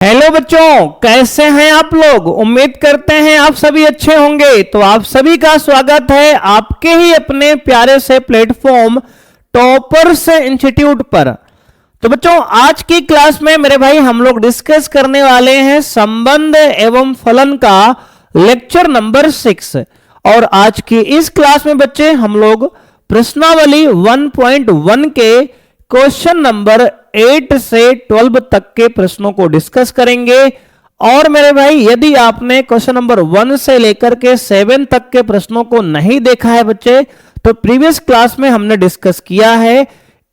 Hello बच्चों, कैसे हैं आप लोग। उम्मीद करते हैं आप सभी अच्छे होंगे। तो आप सभी का स्वागत है आपके ही अपने प्यारे से प्लेटफॉर्म टॉपर्स इंस्टीट्यूट पर। तो बच्चों, आज की क्लास में मेरे भाई हम लोग डिस्कस करने वाले हैं संबंध एवं फलन का लेक्चर नंबर 6। और आज की इस क्लास में बच्चे हम लोग प्रश्नावली 1.1 के क्वेश्चन नंबर 8 से 12 तक के प्रश्नों को डिस्कस करेंगे। और मेरे भाई, यदि आपने क्वेश्चन नंबर 1 से लेकर के 7 तक के प्रश्नों को नहीं देखा है बच्चे, तो प्रीवियस क्लास में हमने डिस्कस किया है।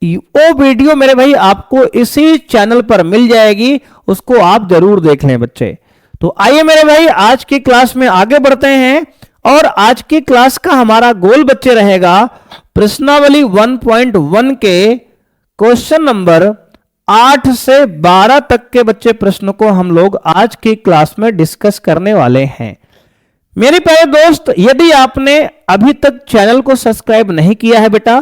वो वीडियो मेरे भाई आपको इसी चैनल पर मिल जाएगी, उसको आप जरूर देख लें बच्चे। तो आइए मेरे भाई, आज की क्लास में आगे बढ़ते हैं। और आज की क्लास का हमारा गोल बच्चे रहेगा प्रश्नावली 1.1 के क्वेश्चन नंबर 8 से 12 तक के बच्चे प्रश्नों को हम लोग आज की क्लास में डिस्कस करने वाले हैं। मेरे प्यारे दोस्त, यदि आपने अभी तक चैनल को सब्सक्राइब नहीं किया है बेटा,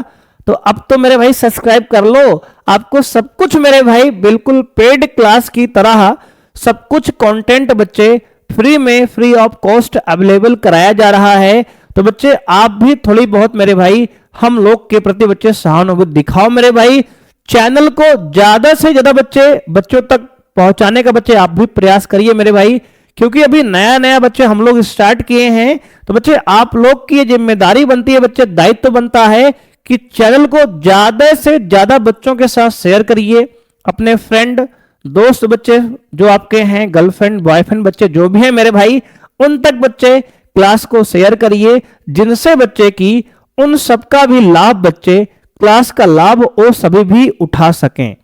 तो अब तो मेरे भाई सब्सक्राइब कर लो। आपको सब कुछ मेरे भाई बिल्कुल पेड क्लास की तरह सब कुछ कंटेंट बच्चे फ्री में, फ्री ऑफ कॉस्ट अवेलेबल कराया जा रहा है। तो बच्चे आप भी थोड़ी बहुत मेरे भाई हम लोग के प्रति बच्चे सहानुभूति दिखाओ मेरे भाई। चैनल को ज्यादा से ज्यादा बच्चों तक पहुंचाने का बच्चे आप भी प्रयास करिए मेरे भाई, क्योंकि अभी नया नया बच्चे हम लोग स्टार्ट किए हैं। तो बच्चे आप लोग की ये जिम्मेदारी बनती है बच्चे, दायित्व बनता है कि चैनल को ज्यादा से ज्यादा बच्चों के साथ शेयर करिए। अपने फ्रेंड दोस्त बच्चे जो आपके हैं, गर्लफ्रेंड बॉयफ्रेंड बच्चे जो भी हैं मेरे भाई, उन तक बच्चे क्लास को शेयर करिए, जिनसे बच्चे की उन सबका भी लाभ बच्चे, क्लास का लाभ वो सभी भी उठा सकें।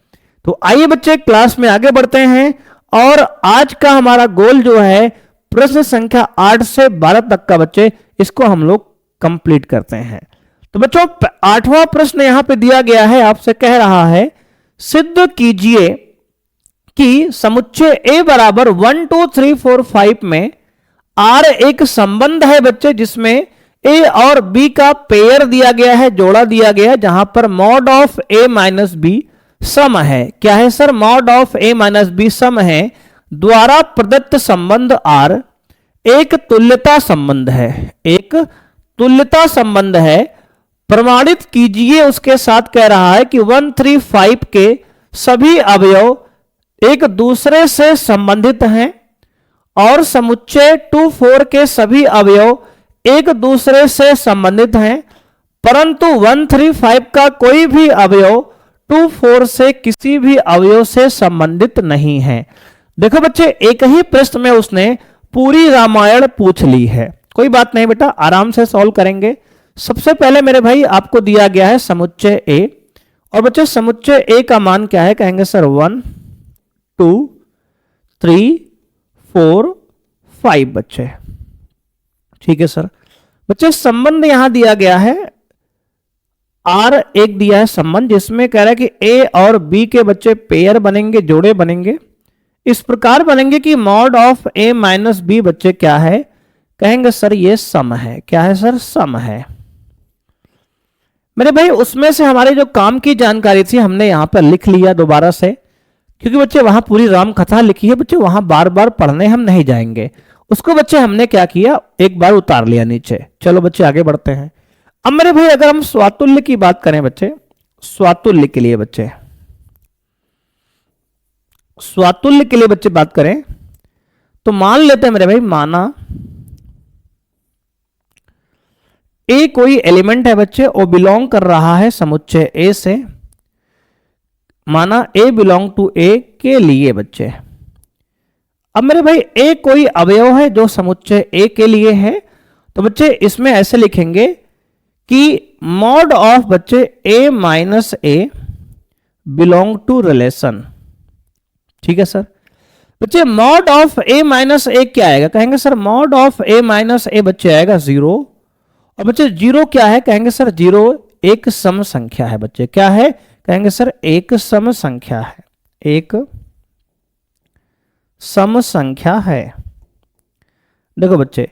तो आइए बच्चे क्लास में आगे बढ़ते हैं। और आज का हमारा गोल जो है प्रश्न संख्या 8 से 12 तक का बच्चे, इसको हम लोग कंप्लीट करते हैं। तो बच्चों, 8वां प्रश्न यहां पे दिया गया है, आपसे कह रहा है सिद्ध कीजिए कि समुच्चय A बराबर 1 2 3 4 5 में R एक संबंध है बच्चे, जिसमें A और B का पेयर दिया गया है, जोड़ा दिया गया है, जहां पर mod of A minus B सम है। क्या है sir? Mod of A minus B सम है। द्वारा प्रदत्त संबंध R एक तुल्यता संबंध है, एक तुल्यता संबंध है। प्रमाणित कीजिए, उसके साथ कह रहा है कि 1 3 5 के सभी अवयव एक दूसरे से संबंधित हैं और समुच्चय 2 4 के सभी अवयव एक दूसरे से संबंधित हैं, परंतु 1 3 5 का कोई भी अवयव 2 4 से किसी भी अवयव से संबंधित नहीं है। देखो बच्चे, एक ही प्रश्न में उसने पूरी रामायण पूछ ली है। कोई बात नहीं बेटा, आराम से सॉल्व करेंगे। सबसे पहले मेरे भाई आपको दिया गया है समुच्चय A, और बच्चे समुच्चय A का मान क्या है? कहेंगे सर 1 2 3 4 5 बच्चे। ठीक है सर। बच्चे संबंध यहां दिया गया है, R एक दिया है संबंध, जिसमें कह रहा है कि A और B के बच्चे पेयर बनेंगे, जोड़े बनेंगे। इस प्रकार बनेंगे कि mod of A minus B बच्चे क्या है? कहेंगे सर ये सम है। क्या है सर? सम है। मेरे भाई, उसमें से हमारे जो काम की जानकारी थी हमने यहां पर लिख लिया दोबारा से, क्योंकि बच्चे वहां पूरी राम कथा लिखी है बच्चे, वहां बार बार पढ़ने हम नहीं जाएंगे। उसको बच्चे हमने क्या किया, एक बार उतार लिया नीचे। चलो बच्चे आगे बढ़ते हैं। अब मेरे भाई, अगर हम स्वातुल्य की बात करें बच्चे, स्वातुल्य के लिए बच्चे, स्वातुल्य के लिए बच्चे बात करें, तो मान लेते हैं मेरे भाई, माना A कोई एलिमेंट है बच्चे, वो बिलोंग कर रहा है समुच्चय A से। माना A बिलोंग टू A के लिए बच्चे। अब मेरे भाई, A कोई अवयव है जो समुच्चय A के लिए है, तो बच्चे इसमें ऐसे लिखेंगे कि मॉड ऑफ बच्चे A minus A belong to relation. ठीक है सर। बच्चे mod of A minus A क्या आएगा? कहेंगे sir mod of A minus A बच्चे आएगा 0। और बच्चे 0 क्या है? कहेंगे सर 0 एक सम संख्या है बच्चे। क्या है? कहेंगे सर एक सम संख्या है, एक सम संख्या है। देखो बच्चे,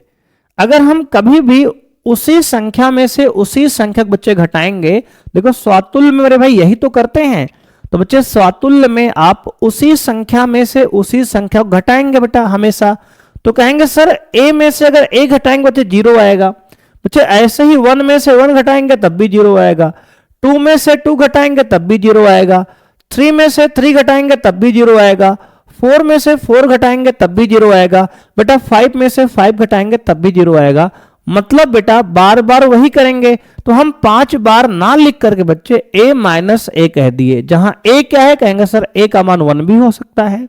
अगर हम कभी भी उसी संख्या में से उसी संख्यक बच्चे घटाएंगे, देखो स्वातुल्य में मेरे भाई यही तो करते हैं। तो बच्चे स्वातुल्य में आप उसी संख्या में से उसी संख्या को घटाएंगे बेटा हमेशा। तो कहेंगे सर a में से अगर a घटाएंगे बच्चे 0 आएगा। बच्चे ऐसे ही 1 में से 1 घटाएंगे तब भी 0 आएगा, 2 में से 2 घटाएंगे तब भी 0 आएगा, 3 में से 3 घटाएंगे तब भी 0 आएगा, 4 में से 4 घटाएंगे तब भी 0 आएगा बेटा, 5 में से 5 घटाएंगे तब भी 0 आएगा। मतलब बेटा बार बार वही करेंगे। तो हम 5 बार ना लिख करके बच्चे a माइनस a कह दिए। जहां a क्या है कहेंगे सर a का मान 1 भी हो सकता है,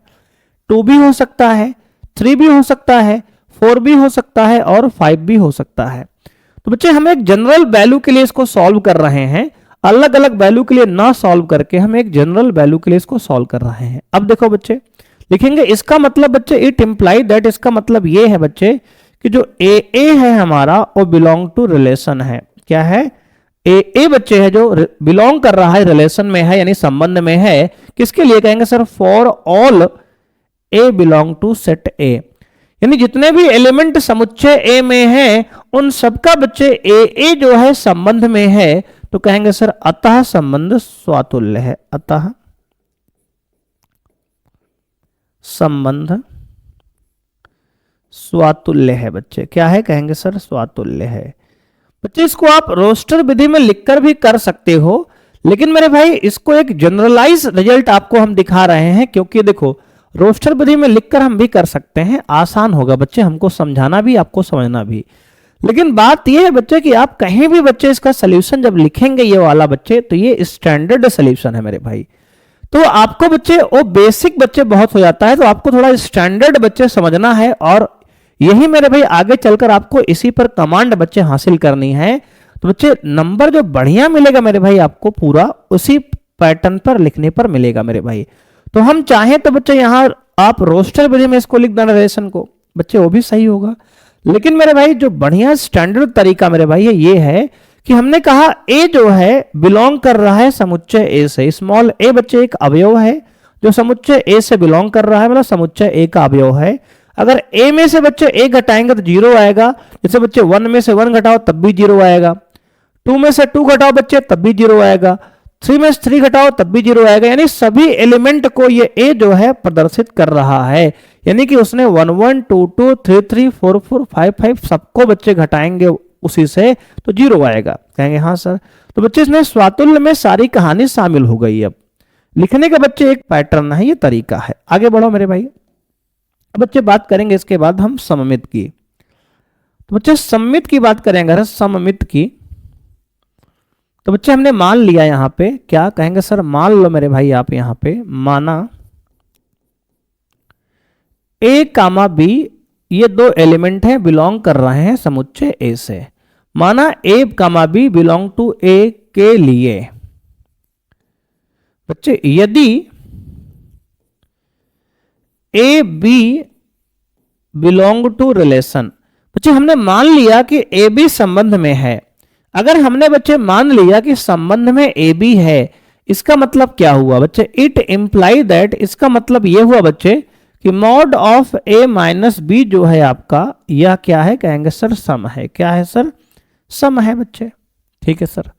2 भी हो सकता है, 3 भी हो सकता है, 4 भी हो सकता है और 5 भी हो सकता है। तो बच्चे हम एक जनरल वैल्यू के लिए इसको सॉल्व कर रहे हैं, अलग अलग वैल्यू के लिए ना सॉल्व करके हम एक जनरल वैल्यू के लिए इसको सॉल्व कर रहे हैं। अब देखो बच्चे लिखेंगे इसका मतलब बच्चे इट इंप्लाई दैट, इसका मतलब ये है बच्चे कि जो ए है हमारा वो बिलोंग टू रिलेशन है। क्या है? ए बच्चे है जो बिलोंग कर रहा है रिलेशन में है, यानी संबंध में है। किसके लिए कहेंगे sir? For all A belong to set A, यानी जितने भी एलिमेंट समुच्चय ए में हैं उन सबका बच्चे ए जो है संबंध में है। तो कहेंगे सर अतः संबंध स्वातुल्य है, अतः संबंध स्वातुल्य है बच्चे। क्या है कहेंगे सर? स्वातुल्य है। बच्चे इसको आप रोस्टर विधि में लिखकर भी कर सकते हो, लेकिन मेरे भाई इसको एक जनरलाइज रिजल्ट आपको हम दिखा रहे हैं, क्योंकि देखो रोस्टर विधि में लिखकर हम भी कर सकते हैं, आसान होगा बच्चे हमको समझाना भी आपको समझना भी। लेकिन बात यह है बच्चे कि आप कहीं भी बच्चे इसका सोल्यूशन जब लिखेंगे ये वाला बच्चे, तो ये स्टैंडर्ड सोल्यूशन है मेरे भाई। तो आपको बच्चे वो बेसिक बच्चे बहुत हो जाता है, तो आपको थोड़ा स्टैंडर्ड बच्चे समझना है, और यही मेरे भाई आगे चलकर आपको इसी पर कमांड बच्चे हासिल करनी है। तो बच्चे नंबर जो बढ़िया मिलेगा मेरे भाई आपको पूरा उसी पैटर्न पर लिखने पर मिलेगा मेरे भाई। तो हम चाहें तो बच्चे यहाँ आप रोस्टर विधि में इसको लिख देना रिलेशन को, बच्चे वो भी सही होगा। लेकिन मेरे भाई जो बढ़िया स्टैंडर्ड तरीका मेरे भाई ये है कि हमने कहा ए जो है बिलोंग कर रहा है समुच्चय ए से। स्मॉल ए बच्चे एक अवयव है जो समुच्चय ए से बिलोंग कर रहा है, मतलब समुच्चय ए का अवयव है। अगर a में से बच्चे a घटाएंगे तो 0 आएगा। जैसे बच्चे 1 में से 1 घटाओ तब भी 0 आएगा, 2 में से 2 घटाओ बच्चे तब भी 0 आएगा, 3 में से 3 घटाओ तब भी 0 आएगा। यानी सभी एलिमेंट को ये a जो है प्रदर्शित कर रहा है, यानी कि उसने 1 1 2 2 3 3 4 4 5 5 सबको बच्चे घटाएंगे उसी से तो 0 आएगा। कहेंगे हाँ सर। तो बच्चे इसमें स्वातुल्य में सारी कहानी शामिल हो गई। अब लिखने का बच्चे एक पैटर्न है, ये तरीका है। आगे बढ़ो मेरे भाई। बच्चे बात करेंगे इसके बाद हम सममित की। तो बच्चे सममित की बात करेंगे, सममित की। तो बच्चे हमने मान लिया यहां पे, क्या कहेंगे सर? मान लो मेरे भाई आप यहां पे माना a कामा b ये दो एलिमेंट हैं बिलोंग कर रहे हैं समुच्चय a से। माना a comma b belong to a के लिए बच्चे यदि A B belong to relation, बच्चे हमने मान लिया कि ए बी संबंध में है। अगर हमने बच्चे मान लिया कि संबंध में ए बी है, इसका मतलब क्या हुआ बच्चे? इट इंप्लाई दैट, इसका मतलब यह हुआ बच्चे कि mod of A minus B जो है आपका, यह क्या है कहेंगे सर? सम है। क्या है सर? सम है बच्चे। ठीक है सर।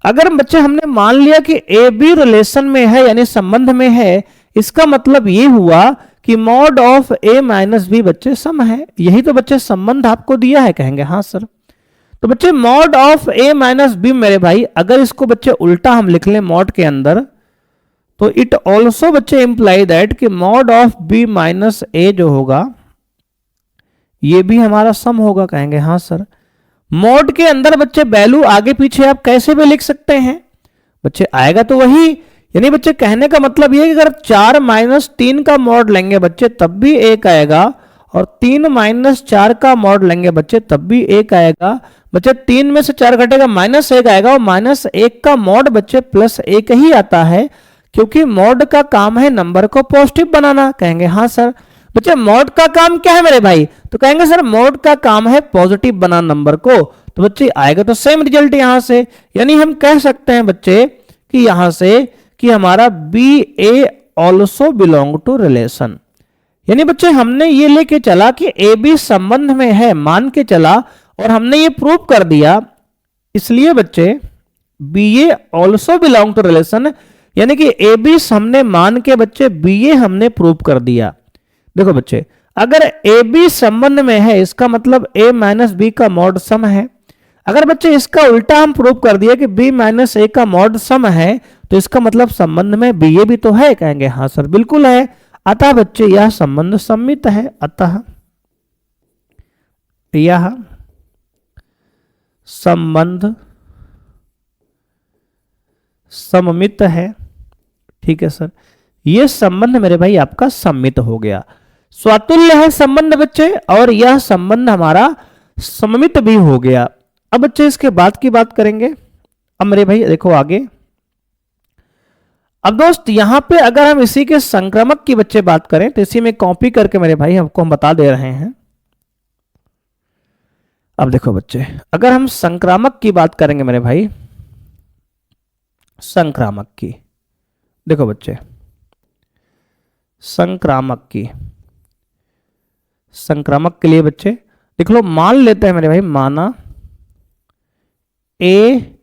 अगर बच्चे हमने मान लिया कि ए बी रिलेशन में है यानी संबंध में है, इसका मतलब ये हुआ कि mod of A minus B बच्चे सम है। यही तो बच्चे संबंध आपको दिया है। कहेंगे हाँ सर। तो बच्चे mod of A minus B मेरे भाई अगर इसको बच्चे उल्टा हम लिख लें मॉड के अंदर, तो इट ऑल्सो बच्चे इंप्लाई दैट कि मॉड ऑफ बी माइनस ए जो होगा ये भी हमारा सम होगा। कहेंगे हाँ सर। मॉड के अंदर बच्चे वैल्यू आगे पीछे आप कैसे भी लिख सकते हैं बच्चे, आएगा तो वही। यानी बच्चे कहने का मतलब ये कि अगर 4 माइनस 3 का मॉड लेंगे बच्चे तब भी 1 आएगा, और 3 माइनस 4 का मॉड लेंगे बच्चे तब भी 1 आएगा। बच्चे 3 में से 4 घटेगा -1 आएगा, और -1 का मॉड बच्चे +1 ही आता है, क्योंकि मॉड का काम है नंबर को पॉजिटिव बनाना। कहेंगे हाँ सर। बच्चे मॉड का काम क्या है मेरे भाई? तो कहेंगे सर मॉड का काम है पॉजिटिव बनाना नंबर को। तो बच्चे आएगा तो सेम रिजल्ट यहां से। यानी हम कह सकते हैं बच्चे कि यहां से कि हमारा B A also belong to relation. यानी बच्चे हमने ये लेके चला कि ए बी संबंध में है, मान के चला, और हमने ये प्रूव कर दिया। इसलिए बच्चे B A also belong to relation, यानी कि ए बी हमने मान के बच्चे बी ए हमने प्रूव कर दिया। देखो बच्चे, अगर ए बी संबंध में है इसका मतलब ए माइनस बी का मॉड सम है। अगर बच्चे इसका उल्टा हम प्रूव कर दिया कि बी माइनस ए का मॉड सम है, तो इसका मतलब संबंध में बी ए भी तो है। कहेंगे हाँ सर बिल्कुल है। अतः बच्चे यह संबंध सम्मित है। अतः यह संबंध सममित है। ठीक है सर, यह संबंध मेरे भाई आपका सम्मित हो गया। स्वातुल्य है संबंध बच्चे, और यह संबंध हमारा सममित भी हो गया। अब बच्चे इसके बाद की बात करेंगे। अब मेरे भाई देखो आगे, अब दोस्त यहां पे अगर हम इसी के संक्रामक की बच्चे बात करें तो इसी में कॉपी करके मेरे भाई हमको हम बता दे रहे हैं। अब देखो बच्चे, अगर हम संक्रामक की बात करेंगे मेरे भाई, संक्रामक की, देखो बच्चे संक्रामक की, संक्रामक के लिए बच्चे देख लो, मान लेते हैं मेरे भाई, माना ए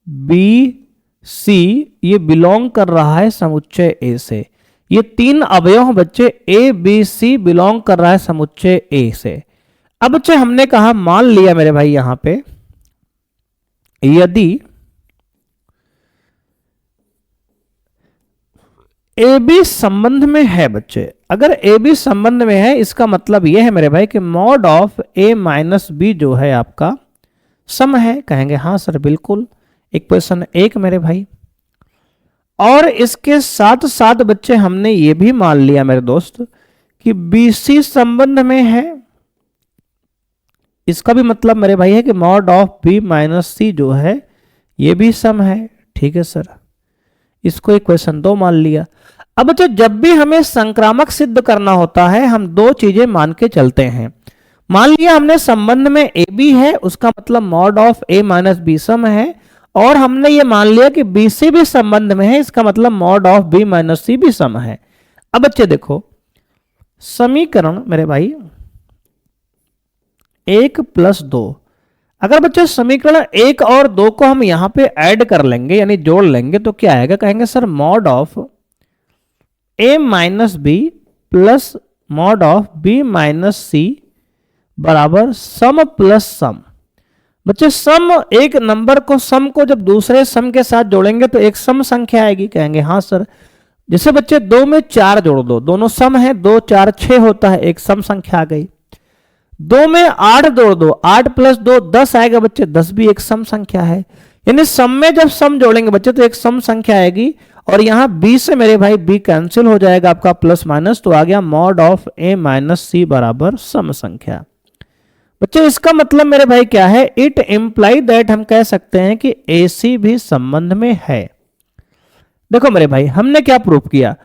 बी सी ये बिलोंग कर रहा है समुच्चय ए से। ये तीन अवयव बच्चे ए बी सी बिलोंग कर रहा है समुच्चय ए से। अब बच्चे हमने कहा, मान लिया मेरे भाई यहां पे, यदि ए बी संबंध में है बच्चे, अगर ए बी संबंध में है इसका मतलब यह है मेरे भाई कि mod of A minus B जो है आपका सम है। कहेंगे हाँ सर बिल्कुल, इक्वेशन 1 मेरे भाई। और इसके साथ साथ बच्चे हमने ये भी मान लिया मेरे दोस्त कि बी सी संबंध में है। इसका भी मतलब मेरे भाई है कि मॉड ऑफ बी माइनस सी जो है ये भी सम है। ठीक है सर, इसको इक्वेशन 2 मान लिया। अब बच्चे जब भी हमें संक्रामक सिद्ध करना होता है हम दो चीजें मान के चलते हैं। मान लिया हमने संबंध में ए बी है, उसका मतलब mod of A minus B सम है, और हमने ये मान लिया कि बी सी भी संबंध में है, इसका मतलब मॉड ऑफ बी माइनस सी भी सम है। अब बच्चे देखो, समीकरण मेरे भाई 1 + 2, अगर बच्चे समीकरण 1 और 2 को हम यहां पे ऐड कर लेंगे यानी जोड़ लेंगे तो क्या आएगा? कहेंगे sir mod of A minus B plus mod of B minus C बराबर सम प्लस सम। बच्चे सम, एक नंबर को सम को जब दूसरे सम के साथ जोड़ेंगे तो एक सम संख्या आएगी। कहेंगे हाँ सर। जैसे बच्चे 2 में 4 जोड़ दो, दोनों सम है, 2 4 6 होता है, एक सम संख्या आ गई। 2 में 8 जोड़ दो, 8 + 2 10 आएगा बच्चे, 10 भी एक सम संख्या है। यानी सम में जब सम जोड़ेंगे बच्चे तो एक सम संख्या आएगी, और यहां बी से मेरे भाई बी कैंसिल हो जाएगा आपका प्लस माइनस, तो आ गया mod of A minus C बराबर सम संख्या। बच्चे इसका मतलब मेरे भाई क्या है? इट इंप्लाई दैट, हम कह सकते हैं कि ए सी भी संबंध में है। देखो मेरे भाई हमने क्या प्रूव किया?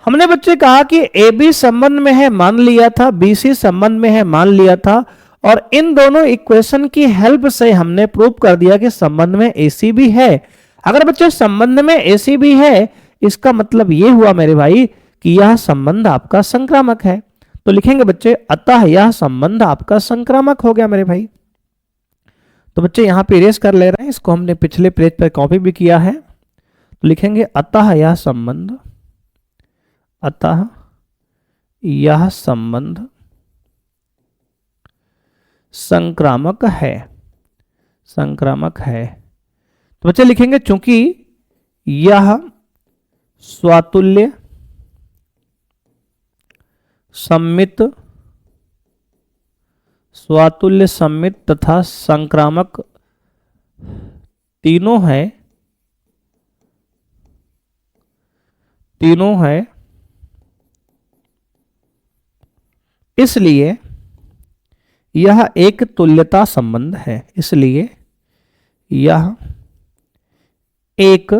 हमने बच्चे कहा कि ए बी संबंध में है मान लिया था, बी सी संबंध में है मान लिया था, और इन दोनों इक्वेशन की हेल्प से हमने प्रूव कर दिया कि संबंध में ए सी भी है। अगर बच्चे संबंध में ए सी भी है इसका मतलब ये हुआ मेरे भाई कि यह संबंध आपका संक्रामक है। तो लिखेंगे बच्चे अतः यह संबंध आपका संक्रामक हो गया मेरे भाई। तो बच्चे यहां पे इरेज कर ले रहे हैं, इसको हमने पिछले पेज पर कॉपी भी किया है। तो लिखेंगे अतः यह संबंध, अतः यह संबंध संक्रामक है, संक्रामक है। तो बच्चे लिखेंगे चूंकि यह स्वातुल्य, सम्मित, स्वातुल्य सम्मित तथा संक्रामक तीनों है, तीनों है, इसलिए यह एक तुल्यता संबंध है। इसलिए यह एक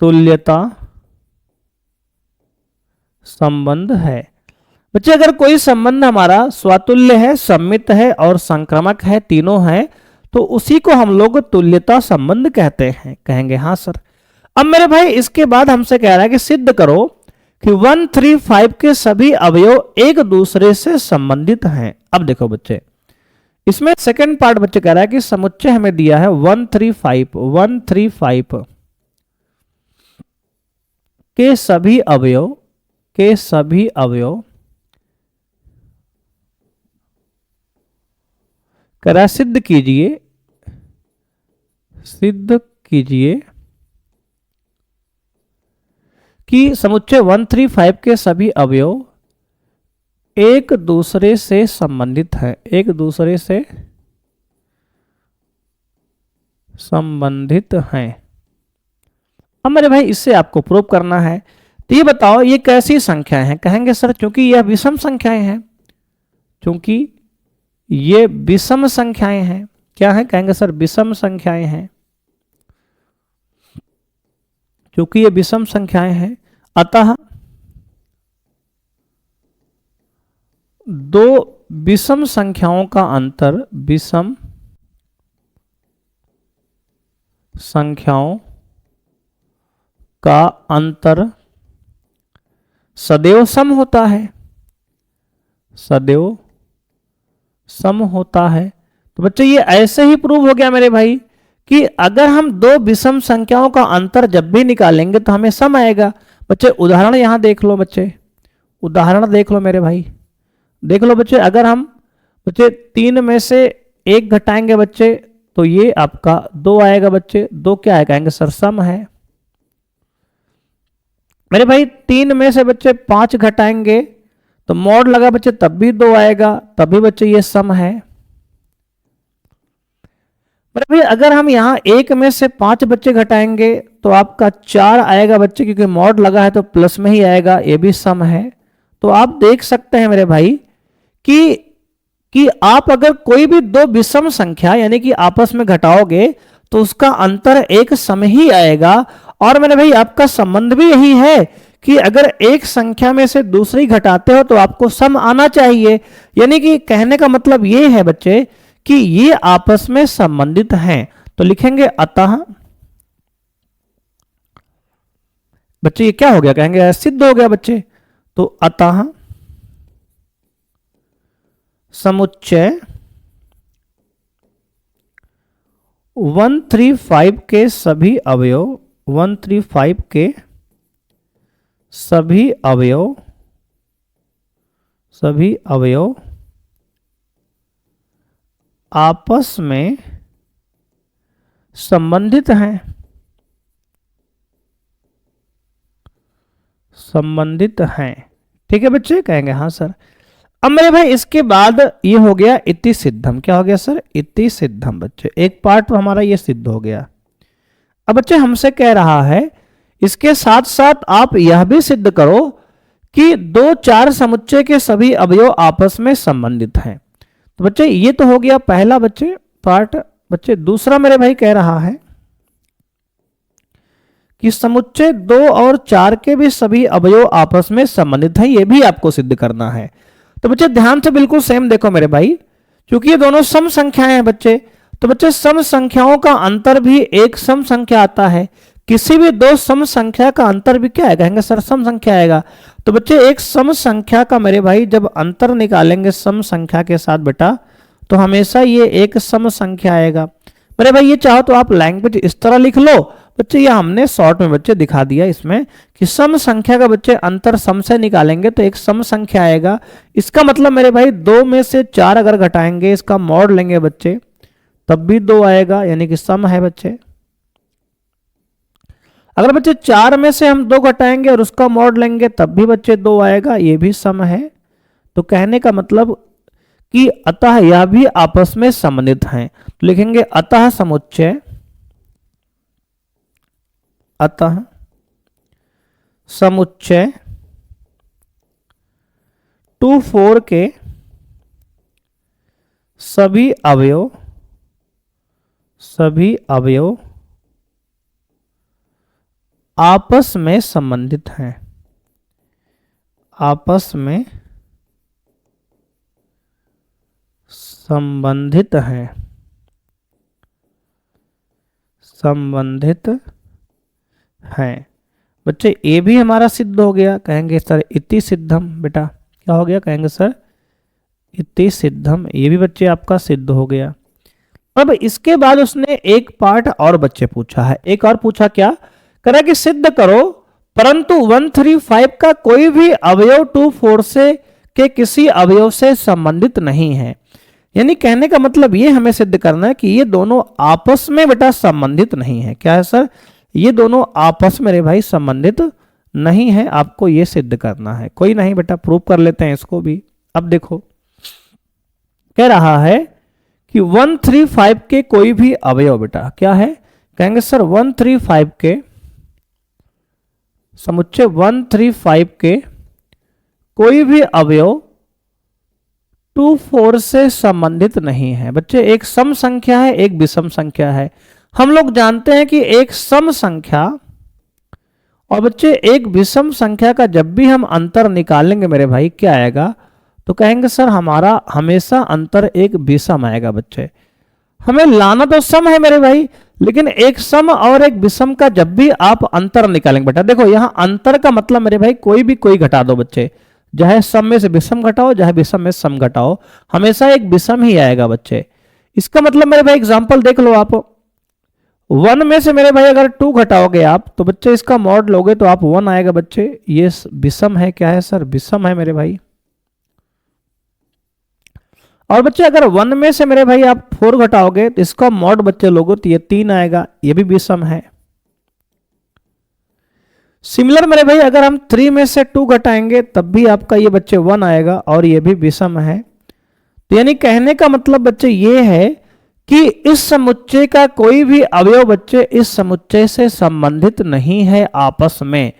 तुल्यता संबंध है। बच्चे अगर कोई संबंध हमारा स्वातुल्य है, सम्मित है और संक्रामक है, तीनों है, तो उसी को हम लोग तुल्यता संबंध कहते हैं। कहेंगे हाँ सर। अब मेरे भाई इसके बाद हमसे कह रहा है कि सिद्ध करो कि 1 3 5 के सभी अवयव एक दूसरे से संबंधित हैं। अब देखो बच्चे इसमें सेकंड पार्ट बच्चे कह रहा है कि समुच्चय हमें दिया है 1 3 5, 1 3 5 के सभी अवयव करा सिद्ध कीजिए कि समुच्चय 135 के सभी अवयव एक दूसरे से संबंधित हैं, अब मेरे भाई इससे आपको प्रूव करना है। तो ये बताओ ये कैसी संख्याएं हैं? कहेंगे सर क्योंकि यह विषम संख्याएं हैं, क्या है? कहेंगे सर विषम संख्याएं हैं, क्योंकि ये विषम संख्याएं हैं, अतः दो विषम संख्याओं का अंतर सदैव सम होता है। तो बच्चे ये ऐसे ही प्रूव हो गया मेरे भाई कि अगर हम दो विषम संख्याओं का अंतर जब भी निकालेंगे तो हमें सम आएगा। बच्चे उदाहरण यहां देख लो, मेरे भाई देख लो बच्चे, अगर हम बच्चे 3 में से 1 घटाएंगे बच्चे तो ये आपका 2 आएगा बच्चे। 2 क्या है? कहेंगे सर सम है। मेरे भाई 3 में से बच्चे 5 घटाएंगे तो मॉड लगा बच्चे तब भी 2 आएगा, तभी बच्चे ये सम है। मेरे भाई अगर हम यहाँ 1 में से 5 बच्चे घटाएंगे तो आपका 4 आएगा बच्चे, क्योंकि मॉड लगा है तो प्लस में ही आएगा, ये भी सम है। तो आप देख सकते हैं मेरे भाई कि आप अगर कोई भी दो विषम संख्या यानी कि आपस में घटाओगे तो उसका अंतर एक सम ही आएगा। और मेरे भाई आपका संबंध भी यही है कि अगर एक संख्या में से दूसरी घटाते हो तो आपको सम आना चाहिए। यानी कि कहने का मतलब ये है बच्चे कि ये आपस में संबंधित हैं। तो लिखेंगे अतः, बच्चे ये क्या हो गया? कहेंगे सिद्ध हो गया बच्चे। तो अतः समुच्चय 135 के सभी अवयव आपस में संबंधित हैं। ठीक है बच्चे? कहेंगे हाँ सर। अब मेरे भाई इसके बाद ये हो गया इति सिद्धम। क्या हो गया सर? इति सिद्धम। बच्चे एक पार्ट तो हमारा ये सिद्ध हो गया। अब बच्चे हमसे कह रहा है इसके साथ साथ आप यह भी सिद्ध करो कि 2 4 समुच्चय के सभी अवयव आपस में संबंधित हैं। तो बच्चे ये तो हो गया पहला बच्चे पार्ट। बच्चे दूसरा मेरे भाई कह रहा है कि समुच्चय 2 और 4 के भी सभी अवयव आपस में संबंधित हैं। ये भी आपको सिद्ध करना है। तो बच्चे ध्यान से बिल्कुल सेम देखो मेरे भाई, क्योंकि ये दोनों सम संख्याएं हैं बच्चे। तो बच्चे सम संख्याओं का अंतर भी एक सम संख्या आता है। किसी भी 2 सम संख्या का अंतर भी क्या है? कहेंगे सर सम संख्या आएगा। तो बच्चे एक सम संख्या का मेरे भाई जब अंतर निकालेंगे सम संख्या के साथ बेटा तो हमेशा ये एक सम संख्या आएगा। मेरे भाई ये चाहो तो आप लैंग्वेज इस तरह लिख लो बच्चे, ये हमने शॉर्ट में बच्चे दिखा दिया इसमें कि सम संख्या का बच्चे अंतर सम से निकालेंगे तो एक सम संख्या आएगा। इसका मतलब मेरे भाई 2 में से 4 अगर घटाएंगे इसका मॉड लेंगे बच्चे तब भी 2 आएगा, यानी कि सम है बच्चे। अगर बच्चे 4 में से हम 2 घटाएंगे और उसका मॉड लेंगे तब भी बच्चे 2 आएगा, ये भी सम है। तो कहने का मतलब कि अतः यह भी आपस में संबंधित हैं। तो लिखेंगे अतः समुच्चय 2 4 के सभी अवयव आपस में संबंधित हैं। बच्चे ये भी हमारा सिद्ध हो गया। कहेंगे सर इति सिद्धम। बेटा क्या हो गया? कहेंगे सर इति सिद्धम। ये भी बच्चे आपका सिद्ध हो गया। अब इसके बाद उसने एक पार्ट और बच्चे पूछा है। एक और पूछा क्या? कह रहा कि सिद्ध करो परंतु 135 का कोई भी अवयव 24 से के किसी अवयव से संबंधित नहीं है। यानी कहने का मतलब ये हमें सिद्ध करना है कि ये दोनों आपस में बेटा संबंधित नहीं है। क्या है सर? ये दोनों आपस में रे भाई संबंधित नहीं है, आपको ये सिद्ध करना है। कोई नहीं बेटा, प्रूव कर लेते हैं इसको भी। अब देखो कह रहा है कि 135 के कोई भी अवयव बेटा क्या है, कहेंगे सर 135 के समुच्चय 135 के कोई भी अवयव 24 से संबंधित नहीं है। बच्चे एक सम संख्या है, एक विषम संख्या है। हम लोग जानते हैं कि एक सम संख्या और बच्चे एक विषम संख्या का जब भी हम अंतर निकालेंगे मेरे भाई क्या आएगा, तो कहेंगे सर हमारा हमेशा अंतर एक विषम आएगा। बच्चे हमें लाना तो सम है मेरे भाई, लेकिन एक सम और एक विषम का जब भी आप अंतर निकालेंगे बेटा, देखो यहां अंतर का मतलब मेरे भाई कोई भी कोई घटा दो बच्चे, चाहे सम में से विषम घटाओ चाहे विषम में सम घटाओ, हमेशा एक विषम ही आएगा बच्चे। इसका मतलब मेरे भाई एग्जांपल देख लो आप, 1 में से मेरे भाई अगर 2 घटाओगे आप तो बच्चे इसका मॉड लोगे तो आप 1 आएगा बच्चे। ये विषम है, क्या है सर? विषम है मेरे भाई। और बच्चे अगर 1 में से मेरे भाई आप 4 घटाओगे तो इसका मॉड बच्चे लोगों तो ये 3 आएगा, ये भी विषम है। सिमिलर मेरे भाई अगर हम 3 में से 2 घटाएंगे तब भी आपका ये बच्चे 1 आएगा और ये भी विषम है। तो यानी कहने का मतलब बच्चे ये है कि इस समुच्चय का कोई भी अवयव बच्चे इस समुच्चय से संबंधित नहीं है आपस में,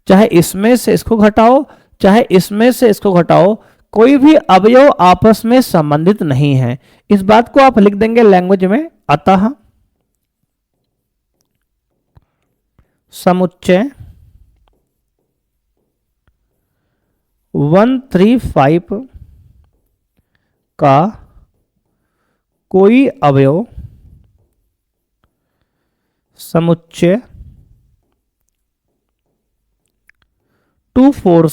चाहे इसमें से इसको घटाओ चाहे इसमें से इसको घटाओ, कोई भी अवयव आपस में संबंधित नहीं है। इस बात को आप लिख देंगे लैंग्वेज में, अतः समुच्चय 135 का कोई अवयव समुच्चय 24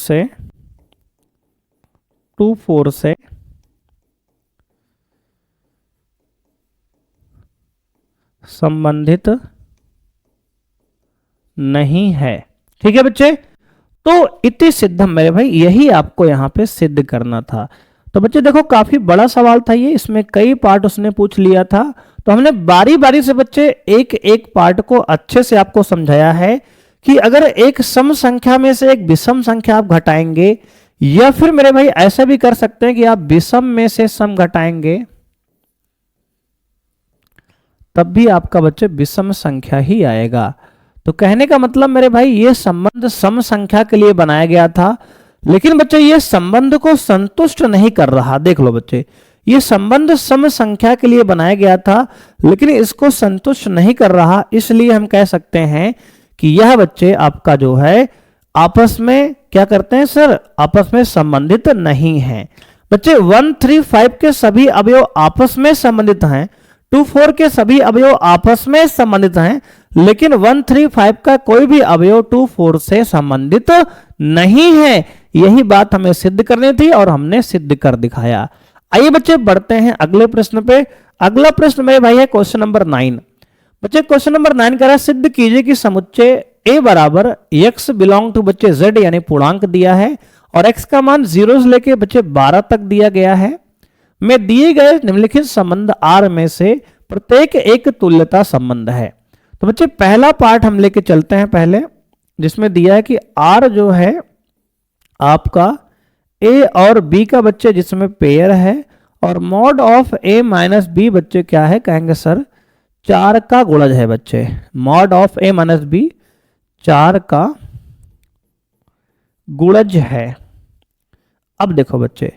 से संबंधित नहीं है। ठीक है बच्चे, तो इति सिद्धम मेरे भाई, यही आपको यहां पे सिद्ध करना था। तो बच्चे देखो काफी बड़ा सवाल था ये, इसमें कई पार्ट उसने पूछ लिया था, तो हमने बारी बारी से बच्चे एक एक पार्ट को अच्छे से आपको समझाया है कि अगर एक सम संख्या में से एक विषम संख्या आप घटाएंगे, या फिर मेरे भाई ऐसा भी कर सकते हैं कि आप विषम में से सम घटाएंगे तब भी आपका बच्चे विषम संख्या ही आएगा। तो कहने का मतलब मेरे भाई ये संबंध सम संख्या के लिए बनाया गया था, लेकिन बच्चे ये संबंध को संतुष्ट नहीं कर रहा। देख लो बच्चे, ये संबंध सम संख्या के लिए बनाया गया था लेकिन इसको संतुष्ट नहीं कर रहा, इसलिए हम कह सकते हैं कि यह बच्चे आपका जो है आपस में क्या करते हैं सर, आपस में संबंधित नहीं है। बच्चे 135 के सभी अवयव आपस में संबंधित हैं, 24 के सभी अवयव आपस में संबंधित हैं, लेकिन 135 का कोई भी अवयव 24 से संबंधित नहीं है। यही बात हमें सिद्ध करनी थी और हमने सिद्ध कर दिखाया। आइए बच्चे बढ़ते हैं अगले प्रश्न पे। अगला प्रश्न मेरे भाई है क्वेश्चन नंबर 9। बच्चे क्वेश्चन नंबर 9 कह रहा है सिद्ध कीजिए कि समुच्चय a बराबर x बिलोंग टू बच्चे z यानी पूर्णांक दिया है और x का मान 0 से लेके बच्चे 12 तक दिया गया है, में दिए गए निम्नलिखित संबंध R में से प्रत्येक एक तुल्यता संबंध है। तो बच्चे पहला पार्ट हम लेके चलते हैं पहले, जिसमें दिया है कि R जो है आपका A और B का बच्चे जिसमें पेयर है और mod of A minus B बच्चे क्या है, कहेंगे सर 4 का गुणज है बच्चे। Mod of A minus B 4 का गुणज है। अब देखो बच्चे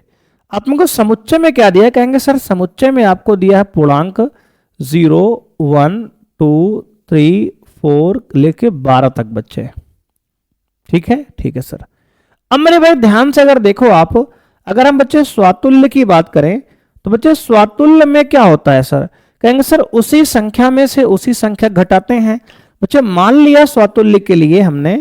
आपको समुच्चय में क्या दिया है, कहेंगे सर समुच्चय में आपको दिया है पूर्णांक 0 1 2 3 4 लेके 12 तक बच्चे। ठीक है सर। अब मेरे भाई ध्यान से अगर देखो आप, अगर हम बच्चे स्वातुल्य की बात करें तो बच्चे स्वातुल्य में क्या होता है सर, कहेंगे सर उसी संख्या में से उसी संख्या घटाते हैं। बच्चे मान लिया स्वातुल्य के लिए हमने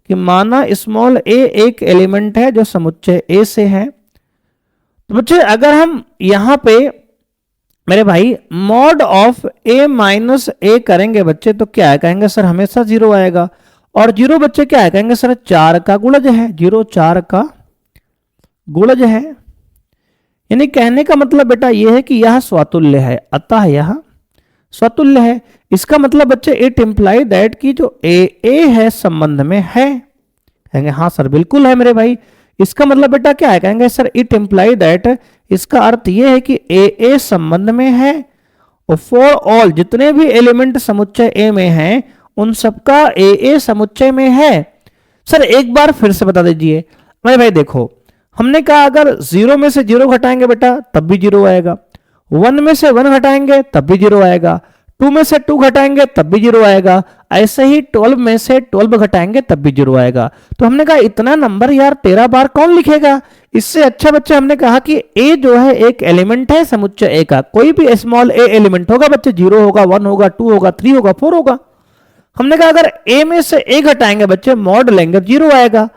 कि माना स्मॉल a एक एलिमेंट है जो समुच्चय A से है, तो बच्चे अगर हम यहां पे मेरे भाई mod of A minus A करेंगे बच्चे तो क्या है, कहेंगे सर हमेशा 0 आएगा। और 0 बच्चे क्या है, कहेंगे सर 4 का गुणज है, 0 4 का गुणज है। यानी कहने का मतलब बेटा यह है कि यह स्वतुल्य है, अतः यह स्वतुल्य है। इसका मतलब बच्चे इट इंप्लाई दैट की जो ए है संबंध में है। कहेंगे हाँ सर बिल्कुल है मेरे भाई। इसका मतलब बेटा क्या है, कहेंगे सर इट इंप्लाई दैट, इसका अर्थ यह है कि ए संबंध में है। और फॉर ऑल, जितने भी एलिमेंट समुच्चय ए में हैं उन सबका ए समुच्चय में है। सर एक बार फिर से बता दीजिए मेरे भाई। देखो हमने कहा अगर 0 में से 0 घटाएंगे बेटा तब भी 0 आएगा, 1 में से 1 घटाएंगे तब भी 0 आएगा, 2 में से 2 घटाएंगे तब भी 0 आएगा, ऐसे ही 12 में से 12 घटाएंगे तब भी 0 आएगा। तो हमने कहा इतना नंबर यार 13 बार कौन लिखेगा। इससे अच्छा बच्चे हमने कहा कि ए जो है एक एलिमेंट है समुच्चय ए का, कोई भी स्मॉल ए एलिमेंट होगा बच्चे, 0 होगा, 1 होगा, 2 होगा, 3 होगा, 4 होगा। हमने कहा अगर ए में से ए घटाएंगे बच्चे, मॉड लेंगे 0 आएगा।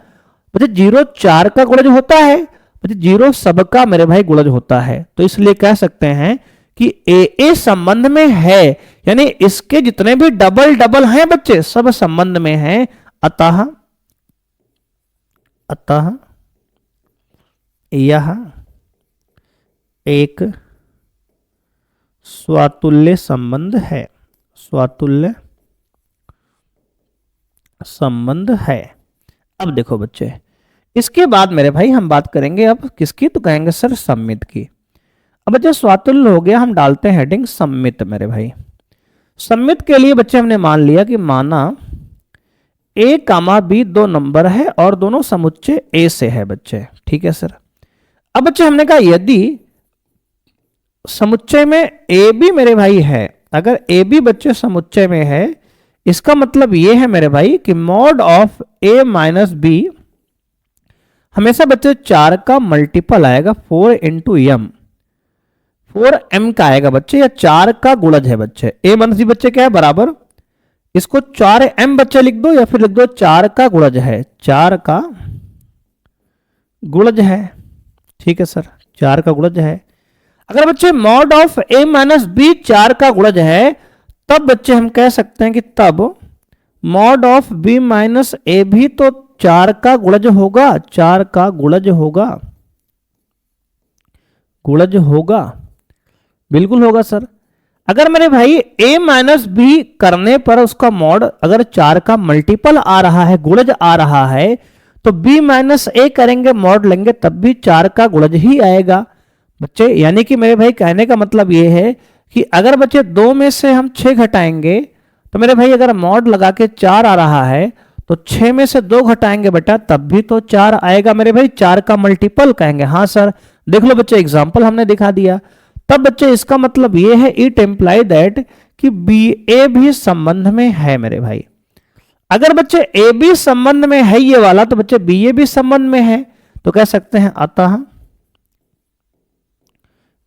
बच्चे 0 4 का गुणज होता है, बच्चे 0 सबका मेरे भाई गुणज होता है। तो इसलिए कह सकते हैं कि ए संबंध में है, यानी इसके जितने भी डबल डबल हैं बच्चे सब संबंध में हैं। अतः यह एक स्वातुल्य संबंध है, स्वातुल्य संबंध है। अब देखो बच्चे इसके बाद मेरे भाई हम बात करेंगे अब किसकी, तो कहेंगे सर सम्मित की। अब बच्चे स्वातुल्य हो गया, हम डालते हैं हेडिंग सम्मित मेरे भाई। सम्मित के लिए बच्चे हमने मान लिया कि माना a कामा b 2 नंबर है और दोनों समुच्चय a से है बच्चे, ठीक है सर। अब बच्चे हमने कहा यदि समुच्चय में a b मेरे भाई है, अगर a b बच्चे समुच्चय में है, इसका मतलब ये है मेरे भाई कि mod of a minus b हमेशा बच्चे 4 का मल्टीपल आएगा, 4 इंटू m, 4m का आएगा बच्चे, या 4 का गुणज है बच्चे। a माइनस b बच्चे क्या है बराबर, इसको 4m बच्चे लिख दो या फिर लिख दो 4 का गुणज है, 4 का गुणज है, ठीक है सर, 4 का गुणज है। अगर बच्चे mod of a minus b 4 का गुणज है, तब बच्चे हम कह सकते हैं कि तब mod of b minus a भी तो 4 का गुणज होगा, 4 का गुणज होगा, गुणज होगा, बिल्कुल होगा सर। अगर मेरे भाई a माइनस बी करने पर उसका मॉड अगर 4 का मल्टीपल आ रहा है, गुणज आ रहा है, तो b माइनस a करेंगे मॉड लेंगे तब भी 4 का गुणज ही आएगा बच्चे। यानी कि मेरे भाई कहने का मतलब ये है कि अगर बच्चे 2 में से हम 6 घटाएंगे तो मेरे भाई अगर मॉड लगा के 4 आ रहा है तो 6 में से 2 घटाएंगे बेटा तब भी तो 4 आएगा मेरे भाई, 4 का मल्टीपल कहेंगे। हाँ सर देख लो बच्चे एग्जाम्पल हमने दिखा दिया। तब बच्चे इसका मतलब ये है इट एम्प्लाई दैट कि बी ए भी संबंध में है मेरे भाई। अगर बच्चे ए बी संबंध में है ये वाला, तो बच्चे बी ए भी संबंध में है, तो कह सकते हैं अतः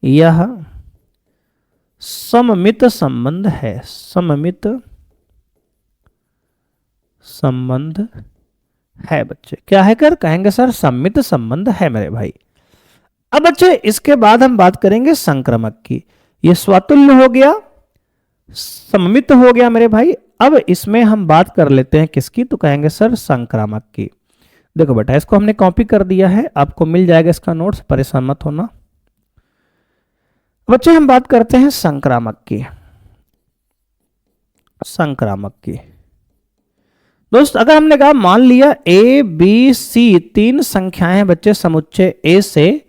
यह सममित संबंध है, सममित संबंध है बच्चे। क्या है कर कहेंगे सर सममित संबंध है मेरे भाई। अब बच्चे इसके बाद हम बात करेंगे संक्रमक की। ये स्वातुल्य हो गया, सममित हो गया मेरे भाई। अब इसमें हम बात कर लेते हैं किसकी, तो कहेंगे सर संक्रामक की। देखो बेटा इसको हमने कॉपी कर दिया है, आपको मिल जाएगा इसका नोट्स, परेशान मत होना। बच्चे हम बात करते हैं संक्रामक की। संक्रामक की दोस्त अगर हमने कहा मान लिया ए बी सी 3 संख्याएं हैं बच्चे समुच्चय ए से,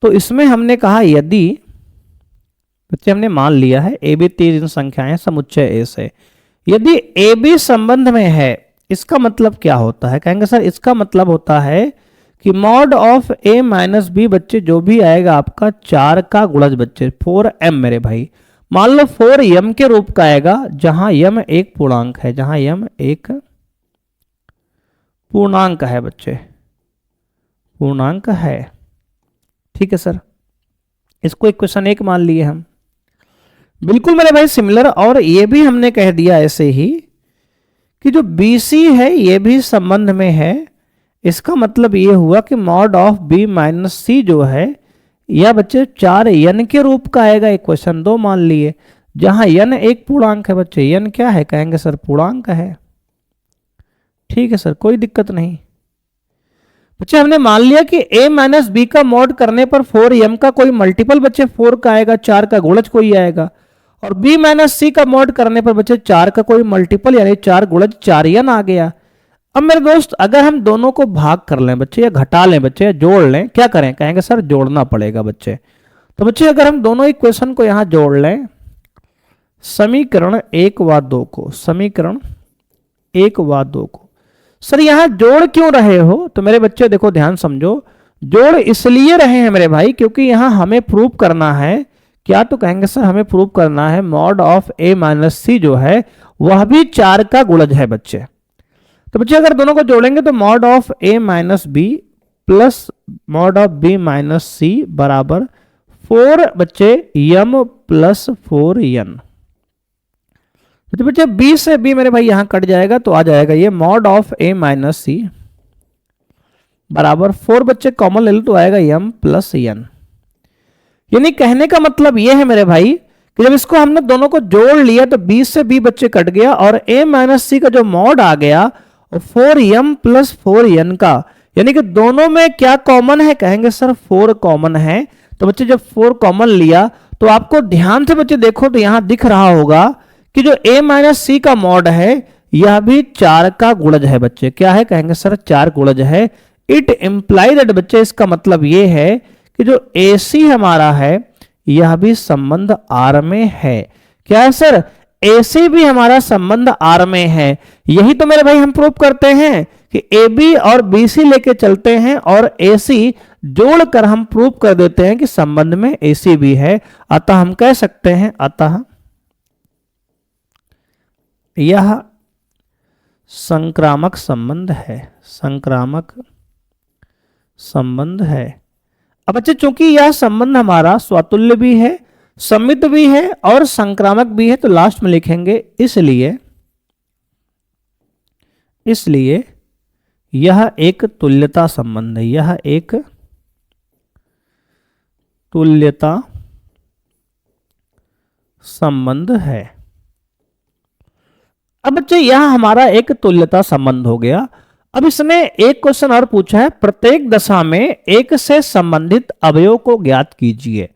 तो इसमें हमने कहा यदि बच्चे हमने मान लिया है ए बी 3 संख्याएं समुच्चय ए से, यदि ए बी संबंध में है, इसका मतलब क्या होता है, कहेंगे सर इसका मतलब होता है कि mod of A minus B बच्चे जो भी आएगा आपका 4 का गुणज बच्चे 4m मेरे भाई। मान लो 4m के रूप का आएगा जहां m एक पूर्णांक है, जहां m एक पूर्णांक है बच्चे, पूर्णांक है, ठीक है सर। इसको इक्वेशन 1 मान लिए हम, बिल्कुल मेरे भाई सिमिलर। और ये भी हमने कह दिया ऐसे ही कि जो BC है ये भी संबंध में है। इसका मतलब ये हुआ कि मॉड ऑफ B माइनस सी जो है यह बच्चे 4n के रूप का आएगा, इक्वेशन 2 मान लिए, जहां n एक पूर्णांक है बच्चे। n क्या है, कहेंगे सर पूर्णांक है, ठीक है सर, कोई दिक्कत नहीं। बच्चे हमने मान लिया कि a माइनस बी का मॉड करने पर 4m का कोई मल्टीपल बच्चे 4 का आएगा, 4 का गुणज कोई आएगा, और b माइनस सी का मॉड करने पर बच्चे 4 का कोई मल्टीपल यानी 4 गुणज 4n आ गया। अब मेरे दोस्त अगर हम दोनों को भाग कर लें बच्चे, या घटा लें बच्चे, या जोड़ लें, क्या करें? कहेंगे सर जोड़ना पड़ेगा बच्चे। तो बच्चे अगर हम दोनों इक्वेशन को यहां जोड़ लें, समीकरण 1 व 2 को, समीकरण 1 व 2 को, सर यहां जोड़ क्यों रहे हो? तो मेरे बच्चे देखो ध्यान समझो, जोड़ इसलिए रहे हैं मेरे भाई क्योंकि यहां हमें प्रूव करना है क्या? तो कहेंगे सर हमें प्रूव करना है मॉड ऑफ a माइनस सी जो है वह भी 4 का गुणज है बच्चे। तो बच्चे अगर दोनों को जोड़ेंगे तो mod of a minus B plus mod of b minus C बराबर 4 बच्चे m प्लस 4n। तो बच्चे b से b मेरे भाई यहां कट जाएगा तो आ जाएगा ये mod of a minus C बराबर 4 बच्चे कॉमन ले लो तो आएगा m प्लस n। यानी कहने का मतलब ये है मेरे भाई कि जब इसको हमने दोनों को जोड़ लिया तो b से b बच्चे कट गया और a माइनस सी का जो मॉड आ गया 4m प्लस 4n का, यानी कि दोनों में क्या कॉमन है? कहेंगे सर 4 कॉमन है। तो बच्चे जब 4 कॉमन लिया तो आपको ध्यान से बच्चे देखो तो यहां दिख रहा होगा कि जो a माइनस सी का मॉड है यह भी 4 का गुणज है बच्चे। क्या है? कहेंगे सर 4 गुणज है। इट इंप्लाई दैट बच्चे, इसका मतलब ये है कि जो AC हमारा है यह भी संबंध R में है। क्या है सर? AC भी हमारा संबंध R में है। यही तो मेरे भाई हम प्रूव करते हैं कि AB और BC लेके चलते हैं और AC जोड़कर हम प्रूव कर देते हैं कि संबंध में AC भी है। अतः हम कह सकते हैं, अतः यह संक्रामक संबंध है, संक्रामक संबंध है। अब बच्चे चूंकि यह संबंध हमारा स्वतुल्य भी है, सम्मित भी है और संक्रामक भी है तो लास्ट में लिखेंगे इसलिए यह एक तुल्यता संबंध है, यह एक तुल्यता संबंध है। अब बच्चे यह हमारा एक तुल्यता संबंध हो गया। अब इसने एक क्वेश्चन और पूछा है, प्रत्येक दशा में एक से संबंधित अवयव को ज्ञात कीजिए।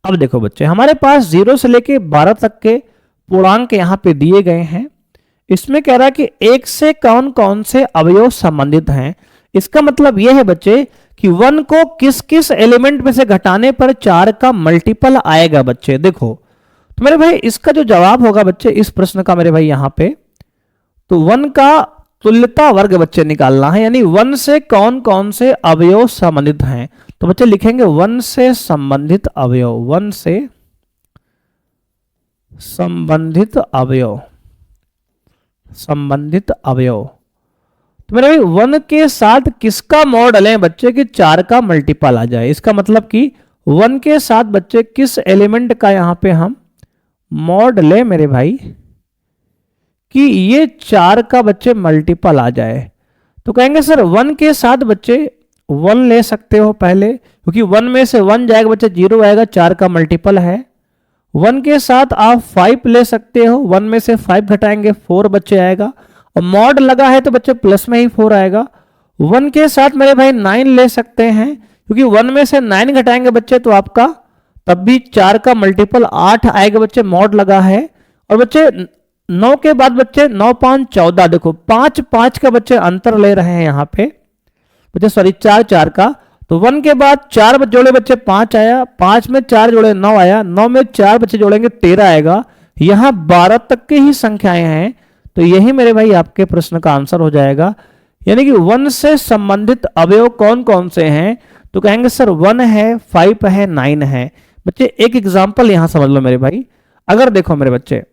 अब देखो बच्चे हमारे पास 0 से लेके 12 तक के पूर्णांक यहां पे दिए गए हैं। इसमें कह रहा है कि एक से कौन कौन से अवयव संबंधित हैं। इसका मतलब यह है बच्चे कि 1 को किस किस एलिमेंट में से घटाने पर 4 का मल्टीपल आएगा बच्चे। देखो तो मेरे भाई इसका जो जवाब होगा बच्चे इस प्रश्न का मेरे भाई यहां पे, तो 1 का तुल्यता वर्ग बच्चे निकालना है, यानी 1 से कौन कौन से अवयव संबंधित हैं। तो बच्चे लिखेंगे 1 से संबंधित अवयव, 1 से संबंधित अवयव, संबंधित अवयव। तो मेरे भाई 1 के साथ किसका मॉड लें बच्चे कि 4 का मल्टीपल आ जाए। इसका मतलब कि 1 के साथ बच्चे किस एलिमेंट का यहां पे हम मॉड ले मेरे भाई कि ये 4 का बच्चे मल्टीपल आ जाए। तो कहेंगे सर 1 के साथ बच्चे 1 ले सकते हो पहले, क्योंकि 1 में से 1 जाएगा बच्चे 0 आएगा, 4 का मल्टीपल है। 1 के साथ आप 5 ले सकते हो, 1 में से 5 घटाएंगे 4 बच्चे आएगा, और मॉड लगा है तो बच्चे प्लस में ही 4 आएगा। 1 के साथ मेरे भाई 9 ले सकते हैं, क्योंकि 1 में से 9 घटाएंगे बच्चे तो आपका तब भी 4 का मल्टीपल 8 आएगा बच्चे, मॉड लगा है। और बच्चे 9 के बाद बच्चे 9 5 14, देखो 5 5 का बच्चे अंतर ले रहे हैं यहाँ पे बच्चे, सॉरी 4 4 का। तो 1 के बाद 4 जोड़े बच्चे 5 आया, 5 में 4 जोड़े 9 आया, 9 में 4 बच्चे जोड़ेंगे 13 आएगा। यहाँ 12 तक की ही संख्याएं हैं, तो यही मेरे भाई आपके प्रश्न का आंसर हो जाएगा। यानी कि 1 से संबंधित अवयव कौन कौन से हैं, तो कहेंगे सर 1 है, 5 है, 9 है। बच्चे एक एग्जाम्पल यहां समझ लो मेरे भाई, अगर देखो मेरे बच्चे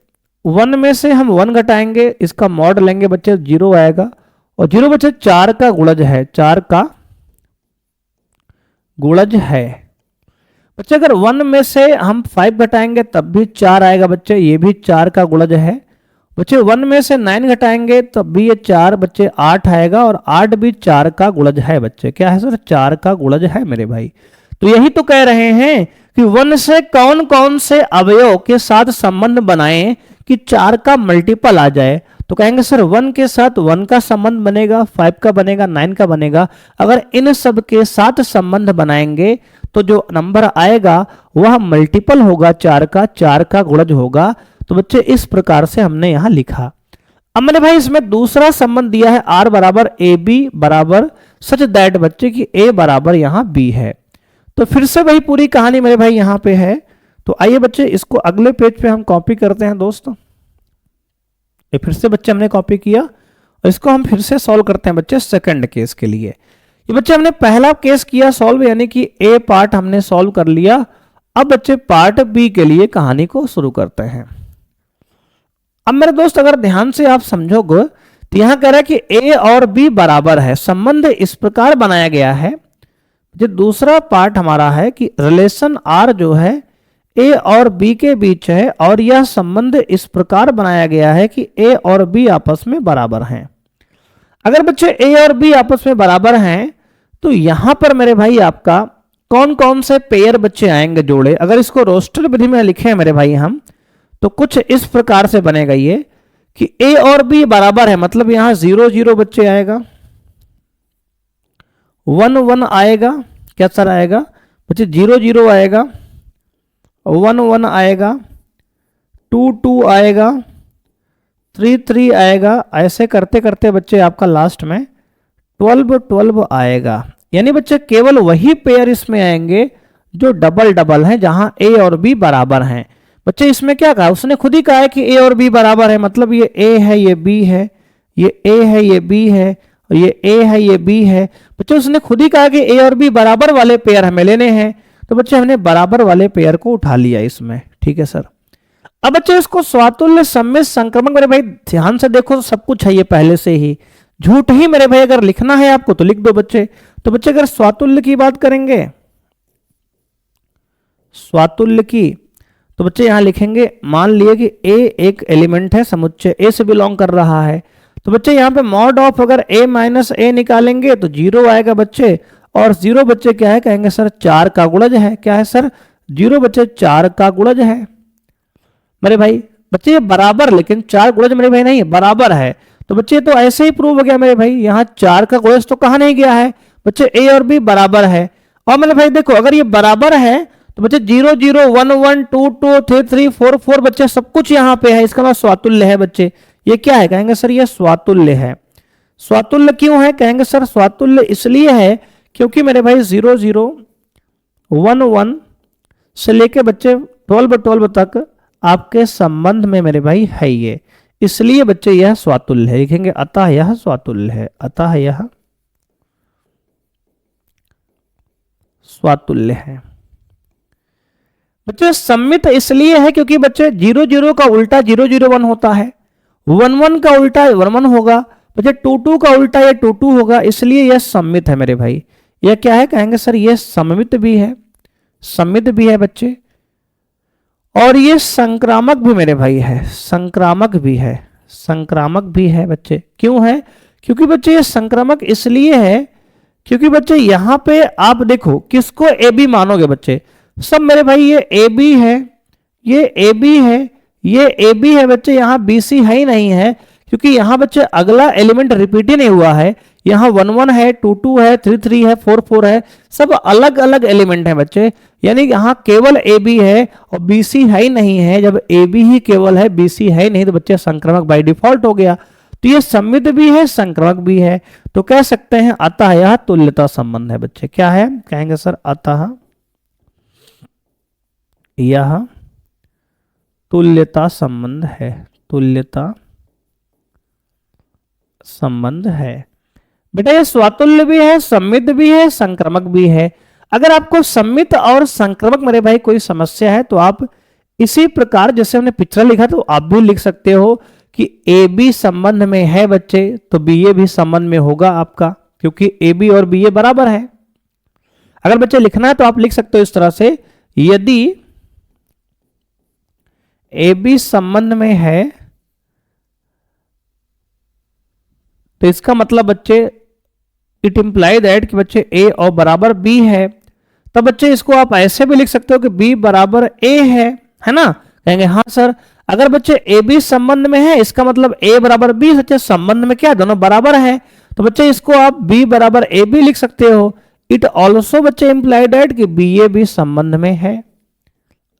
1 में से हम 1 घटाएंगे, इसका मॉड लेंगे बच्चे 0 आएगा, और 0 बच्चे 4 का गुणज है, 4 का गुणज है बच्चे। अगर 1 में से हम 5 घटाएंगे तब भी 4 आएगा बच्चे, ये भी 4 का गुणज है बच्चे। 1 में से 9 घटाएंगे तब भी ये 4 बच्चे 8 आएगा, और 8 भी 4 का गुणज है बच्चे। क्या है सर? 4 का गुणज है मेरे भाई। तो यही तो कह रहे हैं कि 1 से कौन कौन से अवयव के साथ संबंध बनाएं कि 4 का मल्टीपल आ जाए। तो कहेंगे सर 1 के साथ 1 का संबंध बनेगा, 5 का बनेगा, 9 का बनेगा। अगर इन सब के साथ संबंध बनाएंगे तो जो नंबर आएगा वह मल्टीपल होगा 4 का गुणज होगा। तो बच्चे इस प्रकार से हमने यहां लिखा। अब मैंने भाई इसमें दूसरा संबंध दिया है r बराबर ए बी बराबर सच दैट बच्चे की a बराबर यहां b है। तो फिर से वही पूरी कहानी मेरे भाई यहां पे है। तो आइए बच्चे इसको अगले पेज पे हम कॉपी करते हैं दोस्तों। ये फिर से बच्चे हमने कॉपी किया और इसको हम फिर से सॉल्व करते हैं बच्चे सेकंड केस के लिए। ये बच्चे हमने पहला केस किया सॉल्व, यानी कि ए पार्ट हमने सॉल्व कर लिया। अब बच्चे पार्ट बी के लिए कहानी को शुरू करते हैं। अब मेरे दोस्त अगर ध्यान से आप समझोगे तो यहां कह रहा है कि ए और बी बराबर है, संबंध इस प्रकार बनाया गया है। जो दूसरा पार्ट हमारा है कि रिलेशन आर जो है ए और बी के बीच है और यह संबंध इस प्रकार बनाया गया है कि ए और बी आपस में बराबर हैं। अगर बच्चे ए और बी आपस में बराबर हैं तो यहां पर मेरे भाई आपका कौन कौन से पेयर बच्चे आएंगे जोड़े। अगर इसको रोस्टर विधि में लिखे मेरे भाई हम, तो कुछ इस प्रकार से बनेगा ये कि ए और बी बराबर है, मतलब यहां 0 0 बच्चे आएगा, 1 1 आएगा, क्या सर आएगा बच्चे 0 0 आएगा, 1 1 आएगा, 2 2 आएगा, 3 3 आएगा। ऐसे करते करते बच्चे आपका लास्ट में 12 12 आएगा। यानी बच्चे केवल वही पेयर इसमें आएंगे जो डबल डबल हैं, जहां ए और बी बराबर हैं। बच्चे इसमें क्या कहा, उसने खुद ही कहा है कि ए और बी बराबर है, मतलब ये ए है ये बी है, ये ए है ये बी है और ये ए है ये बी है। बच्चे उसने खुद ही कहा कि ए और बी बराबर वाले पेयर हमें लेने हैं। तो बच्चे हमने बराबर वाले पेयर को उठा लिया इसमें, ठीक है सर। अब बच्चे इसको स्वातुल्य सम्मिश्र संक्रमक, मेरे भाई ध्यान से देखो सब कुछ है ये पहले से ही, झूठ ही मेरे भाई अगर लिखना है आपको तो लिख दो बच्चे। तो बच्चे अगर स्वातुल्य की बात करेंगे, स्वातुल्य की, तो बच्चे यहां लिखेंगे मान लिए कि ए एक एलिमेंट है, समुच्चय ए से बिलोंग कर रहा है। तो बच्चे यहां पे मॉड ऑफ अगर a माइनस ए निकालेंगे तो 0 आएगा बच्चे, और 0 बच्चे क्या है, कहेंगे सर 4 का गुणज है। क्या है सर 0 बच्चे 4 का गुणज है मेरे भाई। बच्चे ये बराबर, लेकिन 4 गुणज मेरे भाई नहीं है, बराबर है। तो बच्चे तो ऐसे ही प्रूव हो गया मेरे भाई, यहाँ 4 का गुणज तो कहा नहीं गया है बच्चे, ए और बी बराबर है। और मेरे भाई देखो अगर ये बराबर है तो बच्चे 0 0 1 1 2 2 3 3 4 4 बच्चे सब कुछ यहाँ पे है, इसका मतलब स्वातुल्य है बच्चे। ये क्या है, कहेंगे सर ये स्वातुल्य है। स्वातुल्य क्यों है, कहेंगे सर स्वातुल्य इसलिए है क्योंकि मेरे भाई 0 0 1 1 से लेके बच्चे 12 12 तक आपके संबंध में मेरे भाई है ये, इसलिए बच्चे यह स्वातुल्य है। लिखेंगे अतः यह स्वातुल्य है, अतः यह स्वातुल्य है। बच्चे सम्मित इसलिए है क्योंकि बच्चे 0 0 का उल्टा 0 0 1 होता है, 1 1 का उल्टा 1 1 होगा बच्चे, 2 2 का उल्टा ये 2 2 होगा, इसलिए यह सम्मित है मेरे भाई। यह क्या है, कहेंगे सर यह सममित भी है, सम्मित भी है बच्चे, और ये संक्रामक भी मेरे भाई है, संक्रामक भी है, संक्रामक भी है बच्चे। क्यों है, क्योंकि बच्चे ये संक्रामक इसलिए है क्योंकि बच्चे यहां पे आप देखो किसको ए बी मानोगे बच्चे, सब मेरे भाई ये ए बी है, ये ए बी है, ये ए बी है बच्चे, यहाँ बी सी है ही नहीं है क्योंकि यहाँ बच्चे अगला एलिमेंट रिपीट ही नहीं हुआ है। यहाँ 1 1 है, 2 2 है, 3 3 है, 4 4 है, सब अलग अलग एलिमेंट है बच्चे। यानी यहाँ केवल ए बी है और बी सी है ही नहीं है। जब ए बी ही केवल है, बी सी है ही नहीं, तो बच्चे संक्रमक बाय डिफॉल्ट हो गया। तो ये सम्मित भी है, संक्रमक भी है, तो कह सकते हैं अतः यह तुल्यता संबंध है बच्चे। क्या है, कहेंगे सर अतः यह तुल्यता संबंध है, तुल्यता संबंध है बेटा। ये स्वातुल्य भी है, सम्मित भी है, संक्रमक भी है। अगर आपको सम्मित और संक्रमक मेरे भाई कोई समस्या है तो आप इसी प्रकार जैसे हमने पिछला लिखा तो आप भी लिख सकते हो कि ए बी संबंध में है बच्चे तो बी ए भी संबंध में होगा आपका, क्योंकि ए बी और बी ए बराबर है। अगर बच्चे लिखना है तो आप लिख सकते हो इस तरह से, यदि ए बी संबंध में है तो इसका मतलब बच्चे इट इंप्लाई दैट कि बच्चे ए और बराबर बी है। तब बच्चे इसको आप ऐसे भी लिख सकते हो कि बी बराबर ए है ना। कहेंगे हाँ सर, अगर बच्चे ए बी संबंध में है, इसका मतलब ए बराबर बी, बच्चे संबंध में क्या दोनों बराबर है, तो बच्चे इसको आप बी बराबर ए बी लिख सकते हो। इट ऑल्सो बच्चे इंप्लाई दैट कि बी ए बी संबंध में है,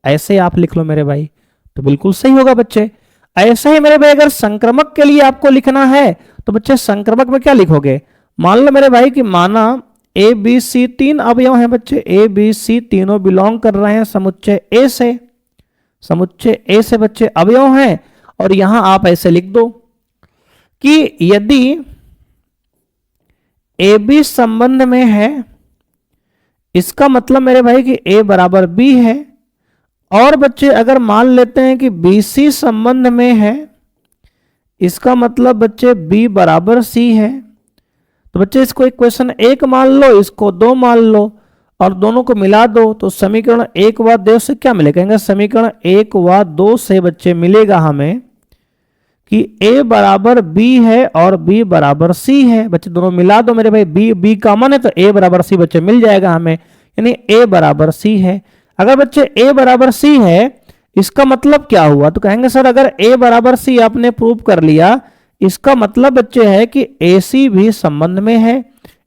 ऐसे आप लिख लो मेरे भाई, तो बिल्कुल सही होगा बच्चे। ऐसा ही मेरे भाई अगर संक्रमक के लिए आपको लिखना है तो बच्चे संक्रमक में क्या लिखोगे, मान लो मेरे भाई कि माना ए बी सी तीन अवयव हैं बच्चे, ए बी सी तीनों बिलोंग कर रहे हैं समुच्चय ए से, समुच्चय ए से बच्चे अवयव हैं, और यहां आप ऐसे लिख दो कि यदि ए बी संबंध में है, इसका मतलब मेरे भाई कि ए बराबर बी है, और बच्चे अगर मान लेते हैं कि बी सी संबंध में है, इसका मतलब बच्चे बी बराबर सी है, तो बच्चे इसको इक्वेशन 1 मान लो, इसको 2 मान लो, और दोनों को मिला दो, तो समीकरण 1 व 2 से क्या मिलेगा, समीकरण 1 व 2 से बच्चे मिलेगा हमें कि a बराबर b है और b बराबर c है। बच्चे दोनों मिला दो मेरे भाई, b कॉमन है तो a बराबर c बच्चे मिल जाएगा हमें, यानी a बराबर c है। अगर बच्चे a बराबर c है, इसका मतलब क्या हुआ, तो कहेंगे सर अगर a बराबर c आपने प्रूव कर लिया, इसका मतलब बच्चे है कि AC भी संबंध में है।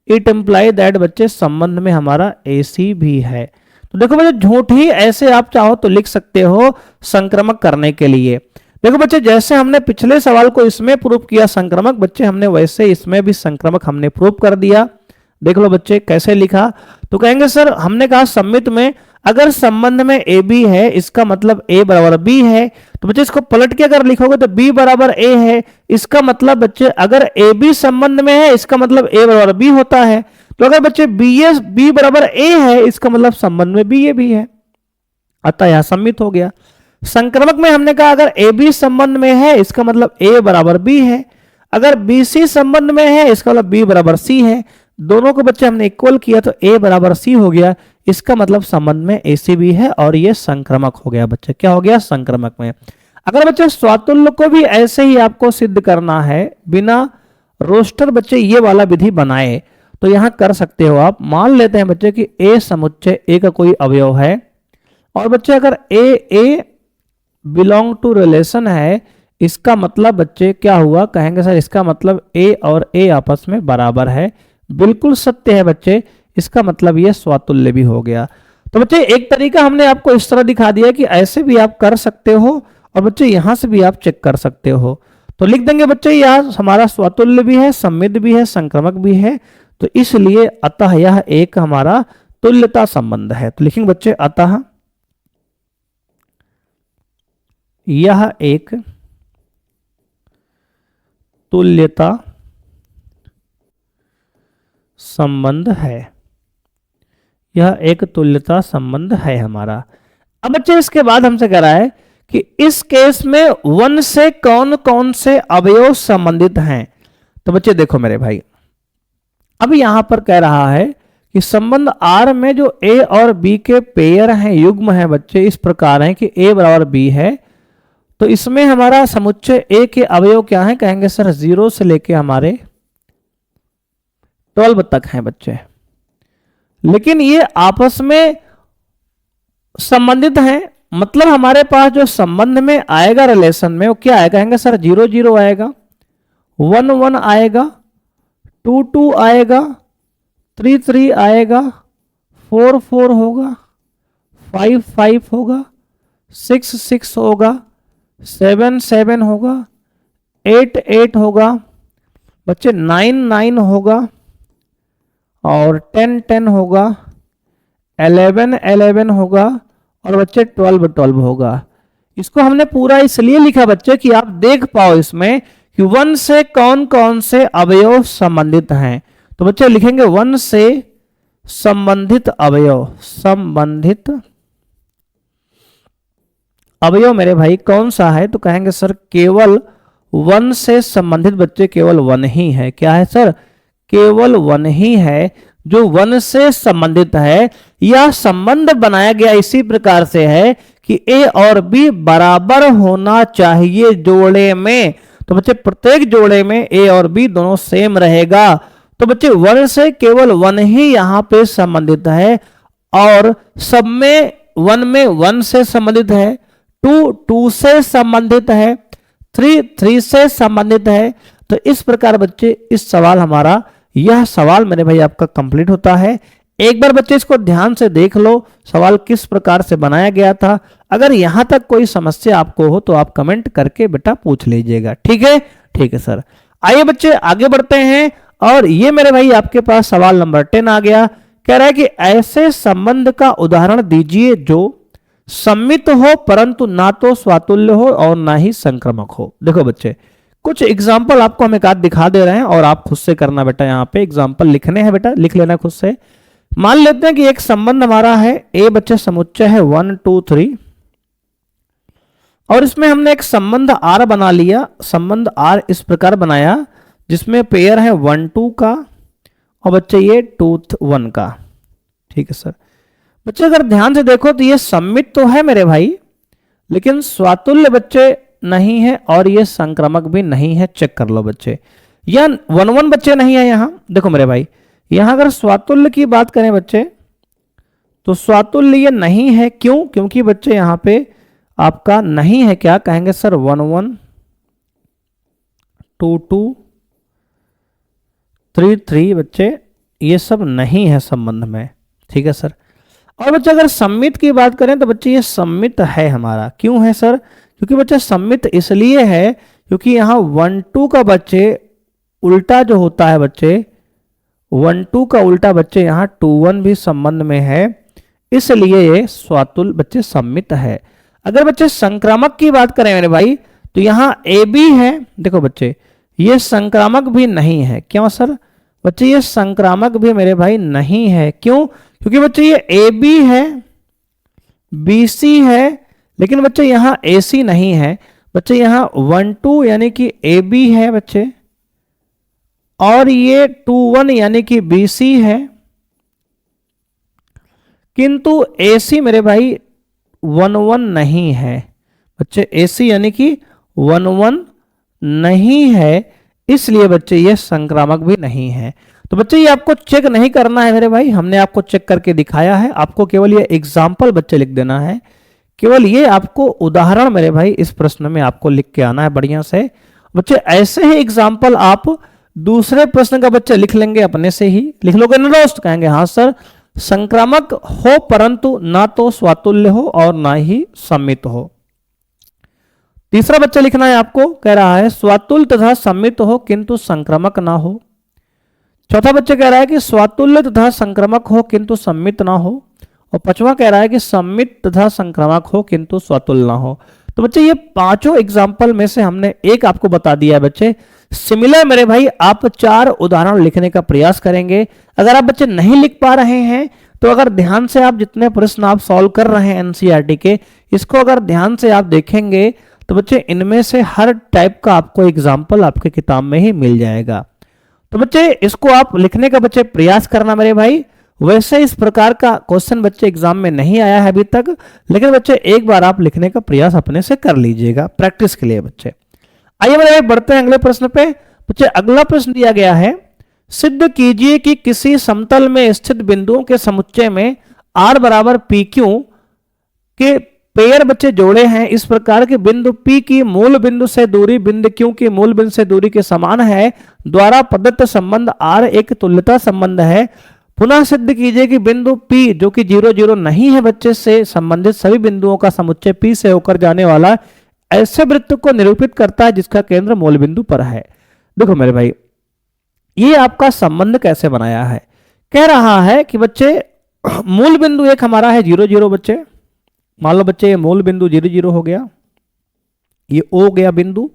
इट इम्प्लाई दैट बच्चे संबंध में हमारा AC भी है। तो देखो बच्चे झूठ ही ऐसे आप चाहो तो लिख सकते हो संक्रमक करने के लिए। देखो बच्चे जैसे हमने पिछले सवाल को इसमें प्रूव किया संक्रमक, बच्चे हमने वैसे इसमें भी संक्रमक हमने प्रूव कर दिया। देख लो बच्चे कैसे लिखा, तो कहेंगे सर हमने कहा सम्मित में अगर संबंध में ए बी है, इसका मतलब ए बराबर बी है, तो बच्चे इसको पलट के अगर लिखोगे तो बी बराबर ए है, इसका मतलब बच्चे अगर ए बी संबंध में है, इसका मतलब ए बराबर बी होता है। तो अगर बच्चे बी बराबर ए है, इसका मतलब संबंध में बी ए भी है, अतः यह सम्मित हो गया। संक्रमक में हमने कहा अगर ए बी संबंध में है, इसका मतलब ए बराबर बी है, अगर बी सी संबंध में है, इसका मतलब बी बराबर सी है। दोनों को बच्चे हमने इक्वल किया तो ए बराबर सी हो गया, इसका मतलब संबंध में AC भी है, और ये संक्रमक हो गया बच्चे। क्या हो गया, संक्रमक में। अगर बच्चे स्वातुल्य को भी ऐसे ही आपको सिद्ध करना है बिना रोस्टर बच्चे ये वाला विधि बनाए, तो यहां कर सकते हो आप। मान लेते हैं बच्चे कि A समुच्चय A का कोई अवयव है, और बच्चे अगर A बिलोंग टू रिलेशन है, इसका मतलब बच्चे क्या हुआ, कहेंगे सर इसका मतलब A और A आपस में बराबर है। बिल्कुल सत्य है बच्चे, इसका मतलब ये स्वातुल्य भी हो गया। तो बच्चे एक तरीका हमने आपको इस तरह दिखा दिया कि ऐसे भी आप कर सकते हो, और बच्चे यहां से भी आप चेक कर सकते हो। तो लिख देंगे बच्चे यह हमारा स्वातुल्य भी है, सम्मित भी है, संक्रमक भी है, तो इसलिए अतः यह एक हमारा तुल्यता संबंध है। तो लिखेंगे बच्चे अतः यह एक तुल्यता संबंध है, यह एक तुल्यता संबंध है हमारा। अब बच्चे इसके बाद हमसे कह रहा है कि इस केस में 1 से कौन कौन से अवयव संबंधित हैं। तो बच्चे देखो मेरे भाई, अब यहां पर कह रहा है कि संबंध R में जो A और B के पेयर हैं, युग्म हैं बच्चे, इस प्रकार हैं कि A बराबर B है, तो इसमें हमारा समुच्चय A के अवयव क्या हैं, कहेंगे सर 0 से लेके हमारे 12 तक हैं बच्चे, लेकिन ये आपस में संबंधित हैं। मतलब हमारे पास जो संबंध में आएगा रिलेशन में, वो क्या आएगा, कहेंगे सर 0 0 आएगा, 1 1 आएगा, 2 2 आएगा, 3 3 आएगा, 4 4 होगा, 5 5 होगा, 6 6 होगा, 7 7 होगा, 8 8 होगा बच्चे, 9 9 होगा, और 10 10 होगा, 11 11 होगा, और बच्चे 12 12 होगा। इसको हमने पूरा इसलिए लिखा बच्चे कि आप देख पाओ इसमें कि 1 से कौन कौन से अवयव संबंधित हैं। तो बच्चे लिखेंगे 1 से संबंधित अवयव, संबंधित अवयव मेरे भाई कौन सा है, तो कहेंगे सर केवल 1 से संबंधित बच्चे केवल 1 ही है। क्या है सर, केवल 1 ही है जो 1 से संबंधित है। यह संबंध बनाया गया इसी प्रकार से है कि A और B बराबर होना चाहिए जोड़े में। तो बच्चे प्रत्येक जोड़े में A और B दोनों सेम रहेगा। तो बच्चे 1 से केवल 1 ही यहां पे संबंधित है, और सब में 1 से संबंधित है, 2 2 से संबंधित है, 3 3 से संबंधित है। तो इस प्रकार बच्चे इस सवाल हमारा यह सवाल मेरे भाई आपका कंप्लीट होता है। एक बार बच्चे इसको ध्यान से देख लो सवाल किस प्रकार से बनाया गया था। अगर यहां तक कोई समस्या आपको हो तो आप कमेंट करके बेटा पूछ लीजिएगा। ठीक है सर। आइए बच्चे आगे बढ़ते हैं और ये मेरे भाई आपके पास सवाल नंबर 10 आ गया। कह रहा है कि ऐसे संबंध का उदाहरण दीजिए जो सम्मित हो परंतु ना तो स्वातुल्य हो और ना ही संक्रामक हो। देखो बच्चे कुछ एग्जाम्पल आपको हम एक आध दिखा दे रहे हैं और आप खुद से करना बेटा, यहाँ पे एग्जाम्पल लिखने हैं बेटा, लिख लेना खुद से। मान लेते हैं कि एक संबंध हमारा है ए बच्चे समुच्चय है 1 2 3 और इसमें हमने एक संबंध आर बना लिया। संबंध आर इस प्रकार बनाया जिसमें पेयर है 1 2 का और बच्चे ये 2 1 का। ठीक है सर। बच्चे अगर ध्यान से देखो तो ये सम्मित तो है मेरे भाई, लेकिन स्वातुल्य बच्चे नहीं है और ये संक्रामक भी नहीं है। चेक कर लो बच्चे, या 1 1 बच्चे नहीं है। यहां देखो मेरे भाई, यहां अगर स्वातुल्य की बात करें बच्चे तो स्वातुल्य ये नहीं है। क्यों? क्योंकि बच्चे यहां पे आपका नहीं है, क्या कहेंगे सर, 1 1 2 2 3 3 बच्चे ये सब नहीं है संबंध में। ठीक है सर। और बच्चे अगर सम्मित की बात करें तो बच्चे ये सम्मित है हमारा। क्यों है सर? क्योंकि बच्चे सम्मित इसलिए है क्योंकि यहाँ 1 2 का बच्चे उल्टा जो होता है बच्चे 1 2 का उल्टा बच्चे यहाँ 2 1 भी संबंध में है, इसलिए ये स्वातुल्य बच्चे सम्मित है। अगर बच्चे संक्रामक की बात करें मेरे भाई तो यहाँ ए बी है। देखो बच्चे ये संक्रामक भी नहीं है। क्यों सर? बच्चे ये संक्रामक भी मेरे भाई नहीं है। क्यों? क्योंकि बच्चे ये ए बी है, बी सी है, लेकिन बच्चे यहां ए सी नहीं है। बच्चे यहां 1 2 यानी कि ए बी है बच्चे, और ये 2 1 यानी कि बी सी है, किंतु ए सी मेरे भाई 1 1 नहीं है। बच्चे ए सी यानी कि 1 1 नहीं है, इसलिए बच्चे ये संक्रामक भी नहीं है। तो बच्चे ये आपको चेक नहीं करना है मेरे भाई, हमने आपको चेक करके दिखाया है। आपको केवल ये एग्जाम्पल बच्चे लिख देना है, केवल ये आपको उदाहरण मेरे भाई इस प्रश्न में आपको लिख के आना है बढ़िया से। बच्चे ऐसे ही एग्जाम्पल आप दूसरे प्रश्न का बच्चे लिख लेंगे, अपने से ही लिख लोगे ना दोस्त? कहेंगे हाँ सर, संक्रामक हो परंतु ना तो स्वातुल्य हो और ना ही सम्मित हो। तीसरा बच्चा लिखना है आपको, कह रहा है स्वातुल्य तथा सम्मित हो किंतु संक्रामक ना हो। चौथा बच्चा कह रहा है कि स्वातुल्य तथा संक्रामक हो किंतु सम्मित ना हो। और पांचवा कह रहा है कि सम्मित तथा संक्रामक हो किंतु स्वातुल्य ना हो। तो बच्चे ये पांचों एग्जाम्पल में से हमने एक आपको बता दिया है बच्चे। सिमिलर मेरे भाई आप 4 उदाहरण लिखने का प्रयास करेंगे। अगर आप बच्चे नहीं लिख पा रहे हैं तो अगर ध्यान से आप जितने प्रश्न आप सॉल्व कर रहे हैं एनसीईआरटी के, इसको अगर ध्यान से आप देखेंगे तो बच्चे इनमें से हर टाइप का आपको एग्जाम्पल आपके किताब में ही मिल जाएगा। तो बच्चे इसको आप लिखने का बच्चे प्रयास करना मेरे भाई। वैसे इस प्रकार का क्वेश्चन बच्चे एग्जाम में नहीं आया है अभी तक, लेकिन बच्चे एक बार आप लिखने का प्रयास अपने से कर लीजिएगा प्रैक्टिस के लिए बच्चे। आइए मेरे भाई बढ़ते हैं अगले प्रश्न पे। बच्चे अगला प्रश्न दिया गया है, सिद्ध कीजिए कि किसी समतल में स्थित बिंदुओं के समुच्चय में r बराबर पी क्यू के पेयर बच्चे जोड़े हैं। इस प्रकार के बिंदु P की मूल बिंदु से दूरी बिंदु Q की मूल बिंदु से दूरी के समान है, द्वारा प्रदत्त संबंध R एक तुल्यता संबंध है। पुनः सिद्ध कीजिए कि बिंदु P जो कि 0 0 नहीं है बच्चे से संबंधित सभी बिंदुओं का समुच्चय P से होकर जाने वाला ऐसे वृत्त को निरूपित करता है जिसका केंद्र मूल बिंदु पर है। देखो मेरे भाई ये आपका संबंध कैसे बनाया है, कह रहा है कि बच्चे मूल बिंदु एक हमारा है 0 0 बच्चे, मान लो बच्चे ये मूल बिंदु 0 0 हो गया, ये O गया बिंदु,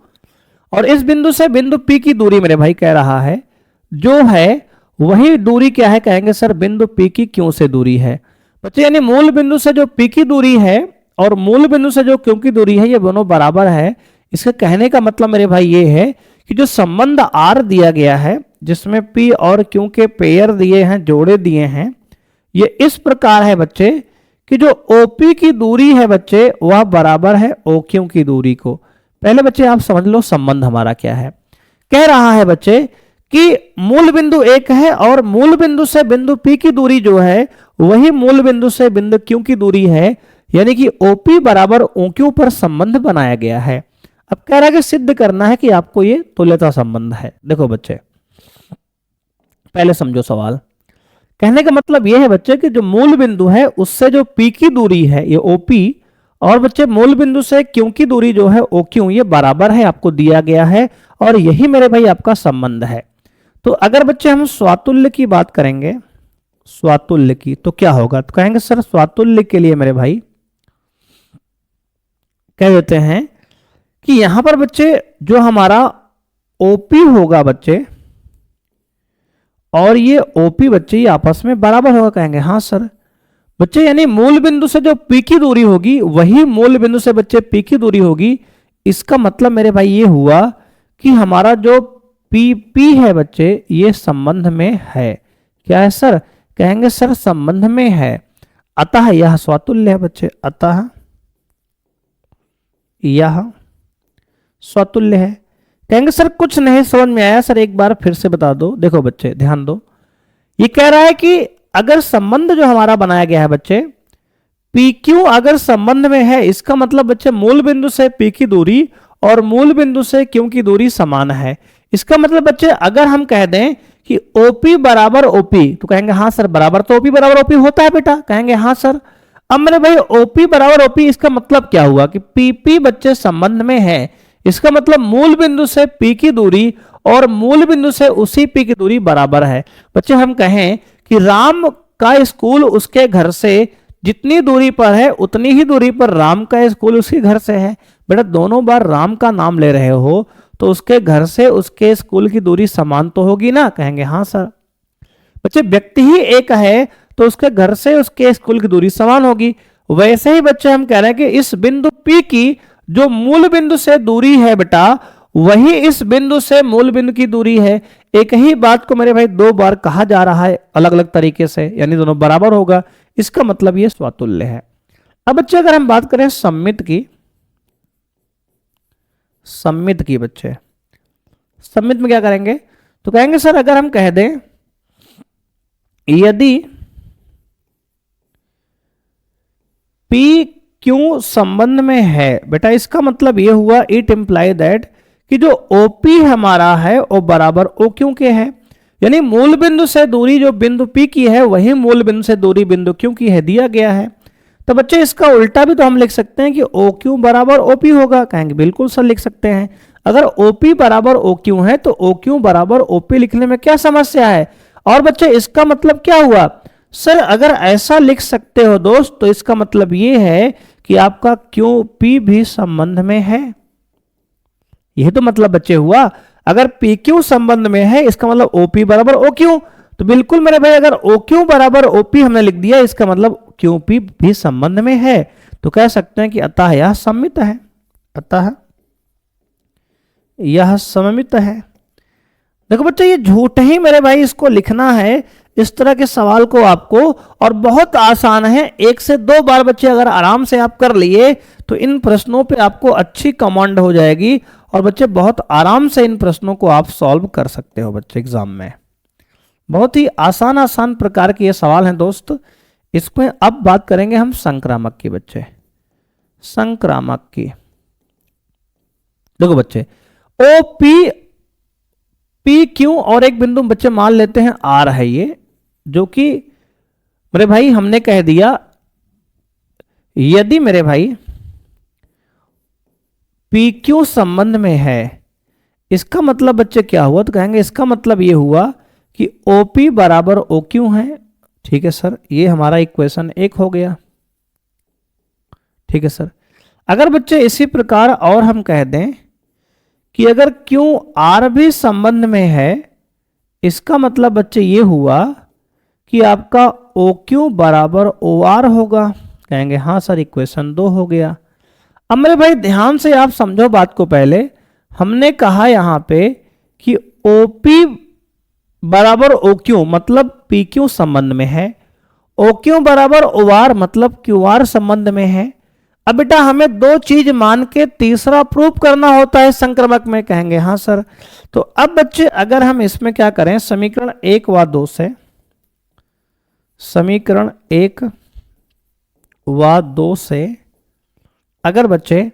और इस बिंदु से बिंदु P की दूरी मेरे भाई कह रहा है जो है वही दूरी क्या है, कहेंगे सर बिंदु P की Q से दूरी है बच्चे। यानी मूल बिंदु से जो P की दूरी है और मूल बिंदु से जो Q की दूरी है ये दोनों बराबर है। इसका कहने का मतलब मेरे भाई ये है कि जो संबंध R दिया गया है जिसमें P और Q के पेयर दिए हैं, जोड़े दिए हैं, ये इस प्रकार है बच्चे कि जो OP की दूरी है बच्चे वह बराबर है OQ की दूरी को। पहले बच्चे आप समझ लो संबंध हमारा क्या है। कह रहा है बच्चे कि मूल बिंदु एक है और मूल बिंदु से बिंदु P की दूरी जो है वही मूल बिंदु से बिंदु Q की दूरी है। यानी कि OP बराबर OQ पर संबंध बनाया गया है। अब कह रहा है कि सिद्ध करना है कि आपको ये तुल्यता संबंध है। देखो बच्चे, पहले समझो सवाल। कहने का मतलब यह है बच्चे कि जो मूल बिंदु है उससे जो P की दूरी है ये OP, और बच्चे मूल बिंदु से Q की दूरी जो है OQ, ये बराबर है, आपको दिया गया है, और यही मेरे भाई आपका संबंध है। तो अगर बच्चे हम स्वातुल्य की बात करेंगे, स्वातुल्य की, तो क्या होगा? तो कहेंगे सर स्वातुल्य के लिए मेरे भाई कह देते हैं कि यहां पर बच्चे जो हमारा OP होगा बच्चे, और ये OP बच्चे ये आपस में बराबर होगा। कहेंगे हाँ सर। बच्चे यानी मूल बिंदु से जो P की दूरी होगी वही मूल बिंदु से बच्चे P की दूरी होगी। इसका मतलब मेरे भाई ये हुआ कि हमारा जो PP है बच्चे ये संबंध में है। क्या है सर? कहेंगे सर संबंध में है, अतः यह स्वातुल्य है बच्चे, अतः यह स्वातुल्य है। कहेंगे सर कुछ नहीं समझ में आया सर, एक बार फिर से बता दो। देखो बच्चे ध्यान दो, ये कह रहा है कि अगर संबंध जो हमारा बनाया गया है बच्चे PQ अगर संबंध में है, इसका मतलब बच्चे मूल बिंदु से P की दूरी और मूल बिंदु से Q की दूरी समान है। इसका मतलब बच्चे अगर हम कह दें कि OP बराबर OP, तो कहेंगे हाँ सर बराबर तो OP बराबर OP होता है बेटा। कहेंगे हाँ सर। अब मेरे भाई OP बराबर OP, इसका मतलब क्या हुआ कि PP बच्चे संबंध में है। इसका मतलब मूल बिंदु से P की दूरी और मूल बिंदु से उसी P की दूरी बराबर है। बच्चे हम कहें कि राम का स्कूल उसके घर से जितनी दूरी पर है उतनी ही दूरी पर राम का स्कूल उसके घर से है। बेटा दोनों बार राम का नाम ले रहे हो तो उसके घर से उसके स्कूल की दूरी समान तो होगी ना। कहेंगे हाँ सर। बच्चे व्यक्ति ही एक है तो उसके घर से उसके स्कूल की दूरी समान होगी। वैसे ही बच्चे हम कह रहे हैं कि इस बिंदु P की जो मूल बिंदु से दूरी है बेटा वही इस बिंदु से मूल बिंदु की दूरी है। एक ही बात को मेरे भाई दो बार कहा जा रहा है अलग अलग तरीके से, यानी दोनों बराबर होगा। इसका मतलब ये स्वातुल्य है। अब बच्चे अगर हम बात करें सम्मित की, सम्मित की बच्चे सम्मित में क्या करेंगे? तो कहेंगे सर अगर हम कह दें यदि P क्यों संबंध में है, बेटा इसका मतलब यह हुआ इट इंप्लाई दैट कि जो OP हमारा है वो बराबर OQ के है। यानी मूल बिंदु से दूरी जो बिंदु P की है वही मूल बिंदु से दूरी बिंदु Q की है, दिया गया है। तो बच्चे इसका उल्टा भी तो हम लिख सकते हैं कि OQ बराबर OP होगा। कहेंगे बिल्कुल सर लिख सकते हैं। अगर OP बराबर OQ है तो OQ बराबर OP लिखने में क्या समस्या है? और बच्चे इसका मतलब क्या हुआ? सर अगर ऐसा लिख सकते हो दोस्त तो इसका मतलब ये है कि आपका QP भी संबंध में है। यह तो मतलब बच्चे हुआ। अगर PQ संबंध में है इसका मतलब OP बराबर OQ। तो बिल्कुल मेरे भाई अगर OQ बराबर OP हमने लिख दिया इसका मतलब QP भी संबंध में है। तो कह सकते हैं कि अतः यह सम्मित है, अतः यह सममित है। देखो बच्चे ये झूठ ही मेरे भाई इसको लिखना है इस तरह के सवाल को आपको, और बहुत आसान है। एक से दो बार बच्चे अगर आराम से आप कर लिए तो इन प्रश्नों पे आपको अच्छी कमांड हो जाएगी और बच्चे बहुत आराम से इन प्रश्नों को आप सॉल्व कर सकते हो बच्चे एग्जाम में। बहुत ही आसान आसान प्रकार के ये सवाल हैं दोस्त। इसमें अब बात करेंगे हम संक्रामक की बच्चे, संक्रामक की। देखो बच्चे OP PQ और एक बिंदु बच्चे मान लेते हैं R है ये, जो कि मेरे भाई हमने कह दिया यदि मेरे भाई PQ संबंध में है, इसका मतलब बच्चे क्या हुआ? तो कहेंगे इसका मतलब ये हुआ कि OP बराबर OQ है। ठीक है सर, ये हमारा इक्वेशन 1 हो गया। ठीक है सर। अगर बच्चे इसी प्रकार और हम कह दें कि अगर QR भी संबंध में है, इसका मतलब बच्चे ये हुआ कि आपका OQ बराबर OR होगा। कहेंगे हाँ सर, इक्वेशन 2 हो गया। अब मेरे भाई ध्यान से आप समझो बात को। पहले हमने कहा यहां पे कि OP बराबर OQ मतलब PQ संबंध में है, OQ बराबर OR मतलब QR संबंध में है। अब बेटा हमें दो चीज मान के तीसरा प्रूफ करना होता है संक्रमक में। कहेंगे हाँ सर। तो अब बच्चे अगर हम इसमें क्या करें, समीकरण 1 व 2 से, समीकरण 1 व 2 से अगर बच्चे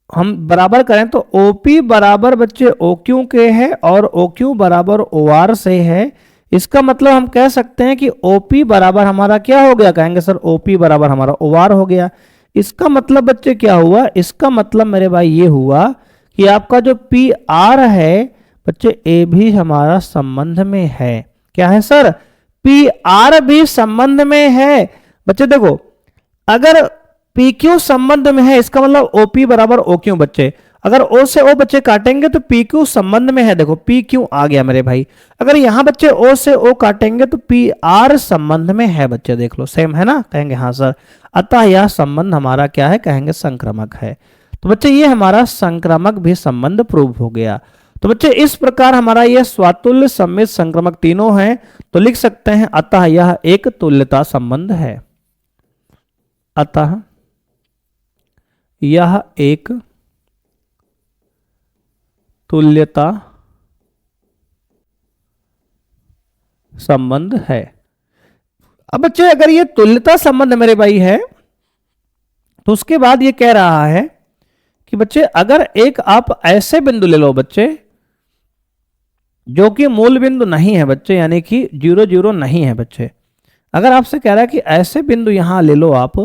हम बराबर करें तो OP बराबर बच्चे OQ के है और OQ बराबर OR से है। इसका मतलब हम कह सकते हैं कि OP बराबर हमारा क्या हो गया, कहेंगे सर OP बराबर हमारा OR हो गया। इसका मतलब बच्चे क्या हुआ, इसका मतलब मेरे भाई ये हुआ कि आपका जो PR है बच्चे ए भी हमारा संबंध में है। क्या है सर, PR भी संबंध में है। बच्चे देखो अगर PQ संबंध में है इसका मतलब OP बराबर OQ बच्चे, अगर O से O बच्चे काटेंगे तो PQ संबंध में है। देखो PQ आ गया मेरे भाई, अगर यहां बच्चे O से O काटेंगे तो PR संबंध में है बच्चे, देख लो सेम है ना, कहेंगे हाँ सर। अतः यह संबंध हमारा क्या है, कहेंगे संक्रामक है। तो बच्चे ये हमारा संक्रामक भी संबंध प्रूव हो गया। तो बच्चे इस प्रकार हमारा यह स्वातुल्य सम्मित संक्रामक तीनों है, तो लिख सकते हैं अतः यह एक तुल्यता संबंध है। अतः यह एक तुल्यता संबंध है। अब बच्चे अगर ये तुल्यता संबंध मेरे भाई है तो उसके बाद ये कह रहा है कि बच्चे अगर एक आप ऐसे बिंदु ले लो बच्चे जो कि मूल बिंदु नहीं है बच्चे, यानी कि 0 0 नहीं है बच्चे, अगर आपसे कह रहा है कि ऐसे बिंदु यहां ले लो आप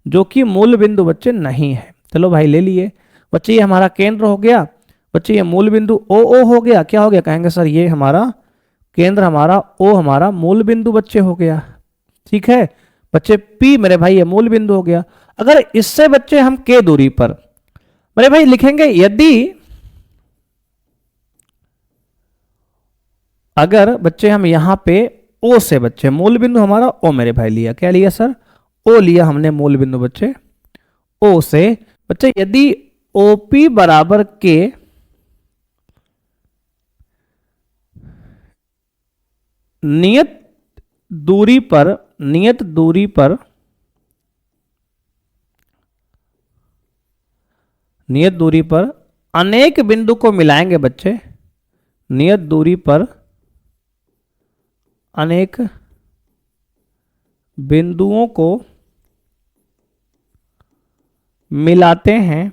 जो कि मूल बिंदु बच्चे नहीं है, चलो भाई ले लिए बच्चे, ये हमारा केंद्र हो गया बच्चे, ये मूल बिंदु O हो गया, क्या हो गया, कहेंगे सर ये हमारा केंद्र हमारा O हमारा मूल बिंदु बच्चे हो गया। ठीक है बच्चे, P मेरे भाई ये मूल बिंदु हो गया। अगर इससे बच्चे हम K दूरी पर मेरे भाई लिखेंगे, यदि अगर बच्चे हम यहां पे O से बच्चे मूल बिंदु हमारा O मेरे भाई लिया, क्या लिया सर, O लिया हमने मूल बिंदु बच्चे O से बच्चे, यदि OP बराबर K नियत दूरी पर अनेक बिंदु को मिलाएंगे बच्चे, नियत दूरी पर अनेक बिंदुओं को मिलाते हैं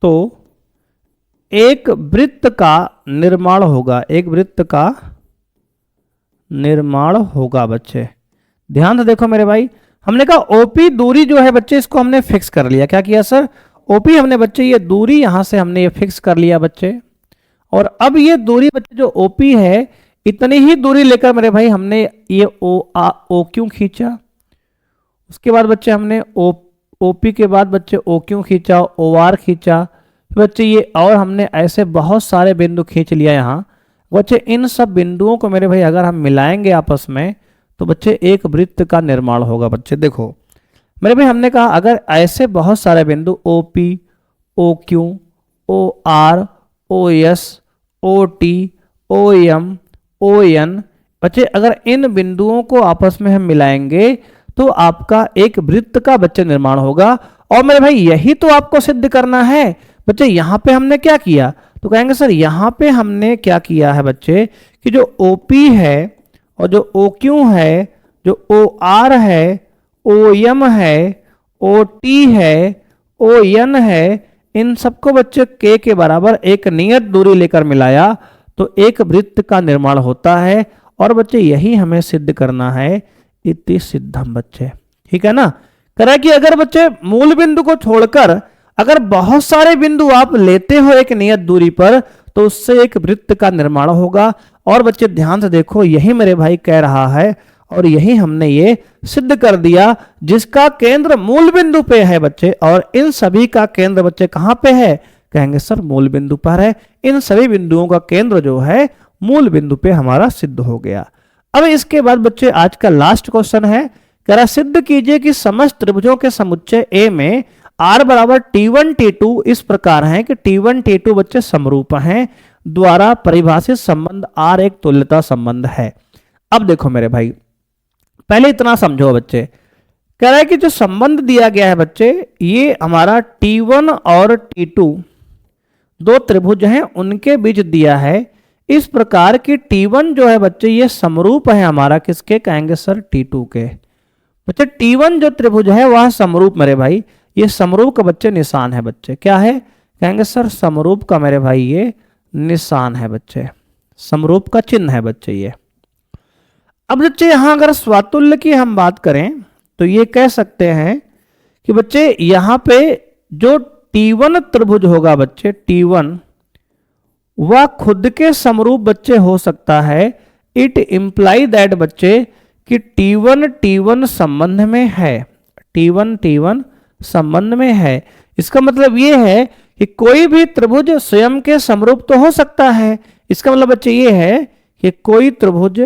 तो एक वृत्त का निर्माण होगा, एक वृत्त का निर्माण होगा बच्चे। ध्यान से देखो मेरे भाई, हमने कहा OP दूरी जो है बच्चे इसको हमने फिक्स कर लिया, क्या किया सर, OP हमने बच्चे ये दूरी यहां से हमने ये फिक्स कर लिया बच्चे, और अब ये दूरी बच्चे जो OP है इतनी ही दूरी लेकर मेरे भाई हमने ये OQ खींचा, उसके बाद बच्चे हमने OP के बाद बच्चे OQ खींचा, OR खींचा बच्चे ये, और हमने ऐसे बहुत सारे बिंदु खींच लिया यहाँ बच्चे। इन सब बिंदुओं को मेरे भाई अगर हम मिलाएंगे आपस में तो बच्चे एक वृत्त का निर्माण होगा बच्चे। देखो मेरे भाई हमने कहा अगर ऐसे बहुत सारे बिंदु OP, OQ, OR, OS, OT, OM, ON बच्चे, अगर इन बिंदुओं को आपस में हम मिलाएंगे तो आपका एक वृत्त का बच्चे निर्माण होगा। और मेरे भाई यही तो आपको सिद्ध करना है बच्चे। यहां पे हमने क्या किया, तो कहेंगे सर यहां पे हमने क्या किया है बच्चे कि जो OP है और जो OQ है, जो OR है, OM है, OT है, ON है, इन सबको बच्चे K के बराबर एक नियत दूरी लेकर मिलाया तो एक वृत्त का निर्माण होता है। और बच्चे यही हमें सिद्ध करना है, इति सिद्धम बच्चे। ठीक है ना, करा कि अगर बच्चे मूल बिंदु को छोड़कर अगर बहुत सारे बिंदु आप लेते हो एक नियत दूरी पर तो उससे एक वृत्त का निर्माण होगा। और बच्चे ध्यान से देखो, यही मेरे भाई कह रहा है और यही हमने ये सिद्ध कर दिया, जिसका केंद्र मूल बिंदु पे है बच्चे, और इन सभी का केंद्र बच्चे कहां पे है, कहेंगे सर मूल बिंदु पर है। इन सभी बिंदुओं का केंद्र जो है मूल बिंदु पे हमारा सिद्ध हो गया। अब इसके बाद बच्चे आज का लास्ट क्वेश्चन है, कह रहा सिद्ध कीजिए कि समस्त त्रिभुजों के समुच्चय A में R बराबर T1 T2 इस प्रकार है कि T1 T2 बच्चे समरूप हैं, द्वारा परिभाषित संबंध R एक तुल्यता संबंध है। अब देखो मेरे भाई, पहले इतना समझो बच्चे, कह रहा है कि जो संबंध दिया गया है बच्चे, ये हमारा T1 और T2 दो त्रिभुज हैं, उनके बीच दिया है। इस प्रकार की T1 जो है बच्चे ये समरूप है हमारा किसके, कहेंगे सर T2 के। बच्चे T1 जो त्रिभुज है वह समरूप मेरे भाई, ये समरूप का बच्चे निशान है बच्चे, क्या है, कहेंगे सर समरूप का मेरे भाई ये निशान है बच्चे, समरूप का चिन्ह है बच्चे ये। अब बच्चे यहां अगर स्वातुल्य की हम बात करें तो ये कह सकते हैं कि बच्चे यहां पे जो T1 त्रिभुज होगा बच्चे, T1 वह खुद के समरूप बच्चे हो सकता है। इट इंप्लाई दैट बच्चे कि T1 T1 संबंध में है, T1 T1 संबंध में है। इसका मतलब ये है कि कोई भी त्रिभुज स्वयं के समरूप तो हो सकता है। इसका मतलब बच्चे ये है कि कोई त्रिभुज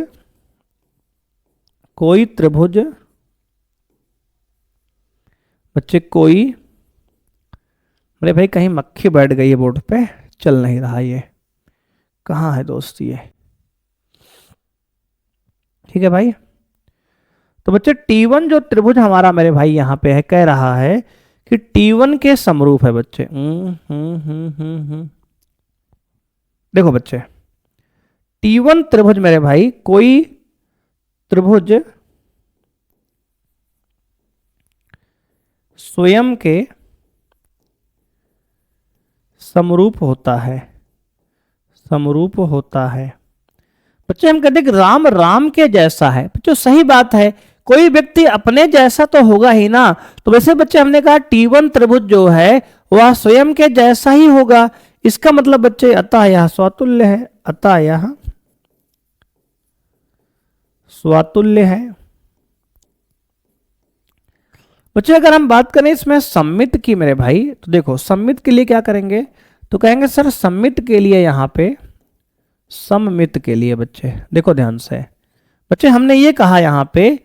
बच्चे कोई, मेरे भाई कहीं मक्खी बैठ गई है बोर्ड पे, चल नहीं रहा ये, कहाँ है दोस्त ये, ठीक है भाई। तो बच्चे T1 जो त्रिभुज हमारा मेरे भाई यहां पे है, कह रहा है कि T1 के समरूप है बच्चे। देखो बच्चे T1 त्रिभुज मेरे भाई कोई त्रिभुज स्वयं के समरूप होता है, समरूप होता है बच्चे। हम कहते हैं कि राम राम के जैसा है, बच्चों सही बात है, कोई व्यक्ति अपने जैसा तो होगा ही ना। तो वैसे बच्चे हमने कहा T1 त्रिभुज जो है वह स्वयं के जैसा ही होगा। इसका मतलब बच्चे अतः यह स्वातुल्य है, अतः यह स्वातुल्य है बच्चे। अगर हम बात करें इसमें सममित की मेरे भाई, तो देखो सममित के लिए क्या करेंगे, तो कहेंगे सर सममित के लिए यहां पे, सममित के लिए बच्चे देखो ध्यान से बच्चे, हमने ये कहा यहां पे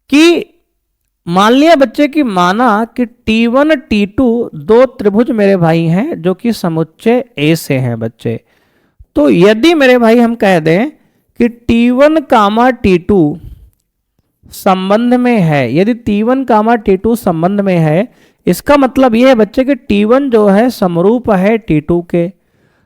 कि मान लिया बच्चे कि माना कि T1 T2 दो त्रिभुज मेरे भाई हैं जो कि समुच्चय A से हैं बच्चे। तो यदि मेरे भाई हम कह दें कि T1 कामा T2 संबंध में है, यदि T1 कामा T2 संबंध में है, इसका मतलब यह है बच्चे कि T1 जो है समरूप है T2 के।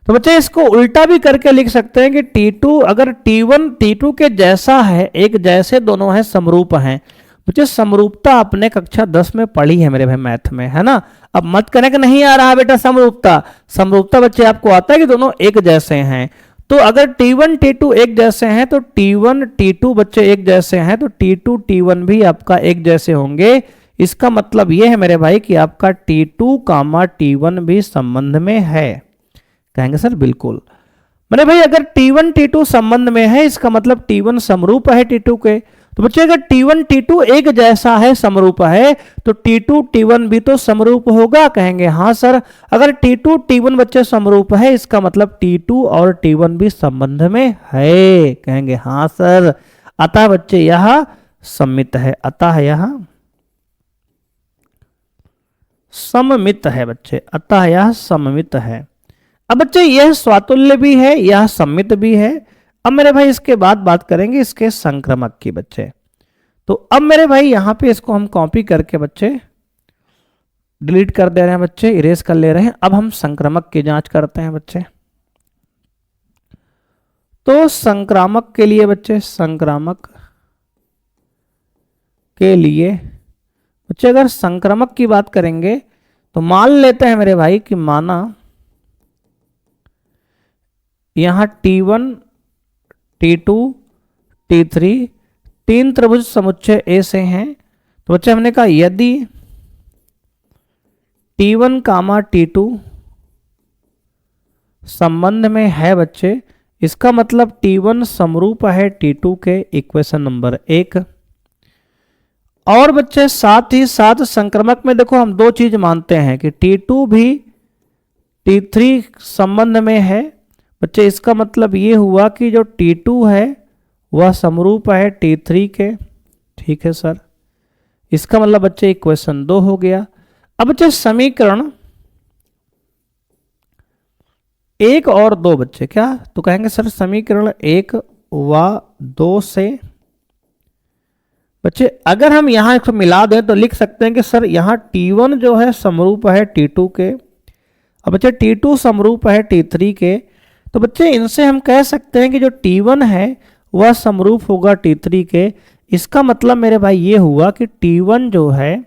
तो बच्चे इसको उल्टा भी करके लिख सकते हैं कि T2 अगर T1 T2 के जैसा है, एक जैसे दोनों हैं, समरूप हैं। बच्चे समरूपता आपने कक्षा 10 में पढ़ी है मेरे भाई मैथ में, है ना। अब मत कहने कि नहीं आ रहा बेटा समरूपता, समरूपता बच्चे आपको आता है कि दोनों एक जैसे हैं। तो अगर T1 T2 एक जैसे हैं तो T1 T2 बच्चे एक जैसे हैं, तो T2 T1 भी आपका एक जैसे होंगे। इसका मतलब यह है मेरे भाई कि आपका T2 कामा T1 भी संबंध में है, कहेंगे सर बिल्कुल। मेरे भाई अगर T1 T2 संबंध में है, इसका मतलब T1 समरूप है T2 के। तो बच्चे अगर T1 T2 एक जैसा है, समरूप है, तो T2 T1 भी तो समरूप होगा, कहेंगे हाँ सर। अगर T2 T1 बच्चे समरूप है, इसका मतलब T2 और T1 भी संबंध में है, कहेंगे हाँ सर। अतः बच्चे यह सममित है, अतः यह सममित है बच्चे, अतः यह सममित है। अब बच्चे यह स्वातुल्य भी है, यह सममित भी है। अब मेरे भाई इसके बाद बात करेंगे इसके संक्रमक की बच्चे। तो अब मेरे भाई यहां पे इसको हम कॉपी करके बच्चे डिलीट कर दे रहे हैं बच्चे, इरेज कर ले रहे हैं। अब हम संक्रामक की जांच करते हैं बच्चे। तो संक्रामक के लिए बच्चे, संक्रामक के लिए बच्चे अगर संक्रामक की बात करेंगे तो मान लेते हैं मेरे भाई कि माना यहां T1 T2 T3 तीन त्रिभुज समुच्चय A से हैं। तो बच्चे हमने कहा यदि T1 कामा T2 संबंध में है बच्चे, इसका मतलब T1 समरूप है T2 के, इक्वेशन नंबर 1। और बच्चे साथ ही साथ संक्रमक में देखो हम दो चीज मानते हैं कि T2 भी T3 संबंध में है बच्चे। इसका मतलब ये हुआ कि जो T2 है वह समरूप है T3 के, ठीक है सर। इसका मतलब बच्चे इक्वेशन 2 हो गया। अब बच्चे समीकरण 1 और 2 बच्चे क्या, तो कहेंगे सर समीकरण 1 व 2 से बच्चे अगर हम यहां इसको मिला दें तो लिख सकते हैं कि सर यहां T1 जो है समरूप है T2 के। अब बच्चे T2 समरूप है T3 के, तो बच्चे इनसे हम कह सकते हैं कि जो T1 है वह समरूप होगा T3 के। इसका मतलब मेरे भाई ये हुआ कि T1 जो है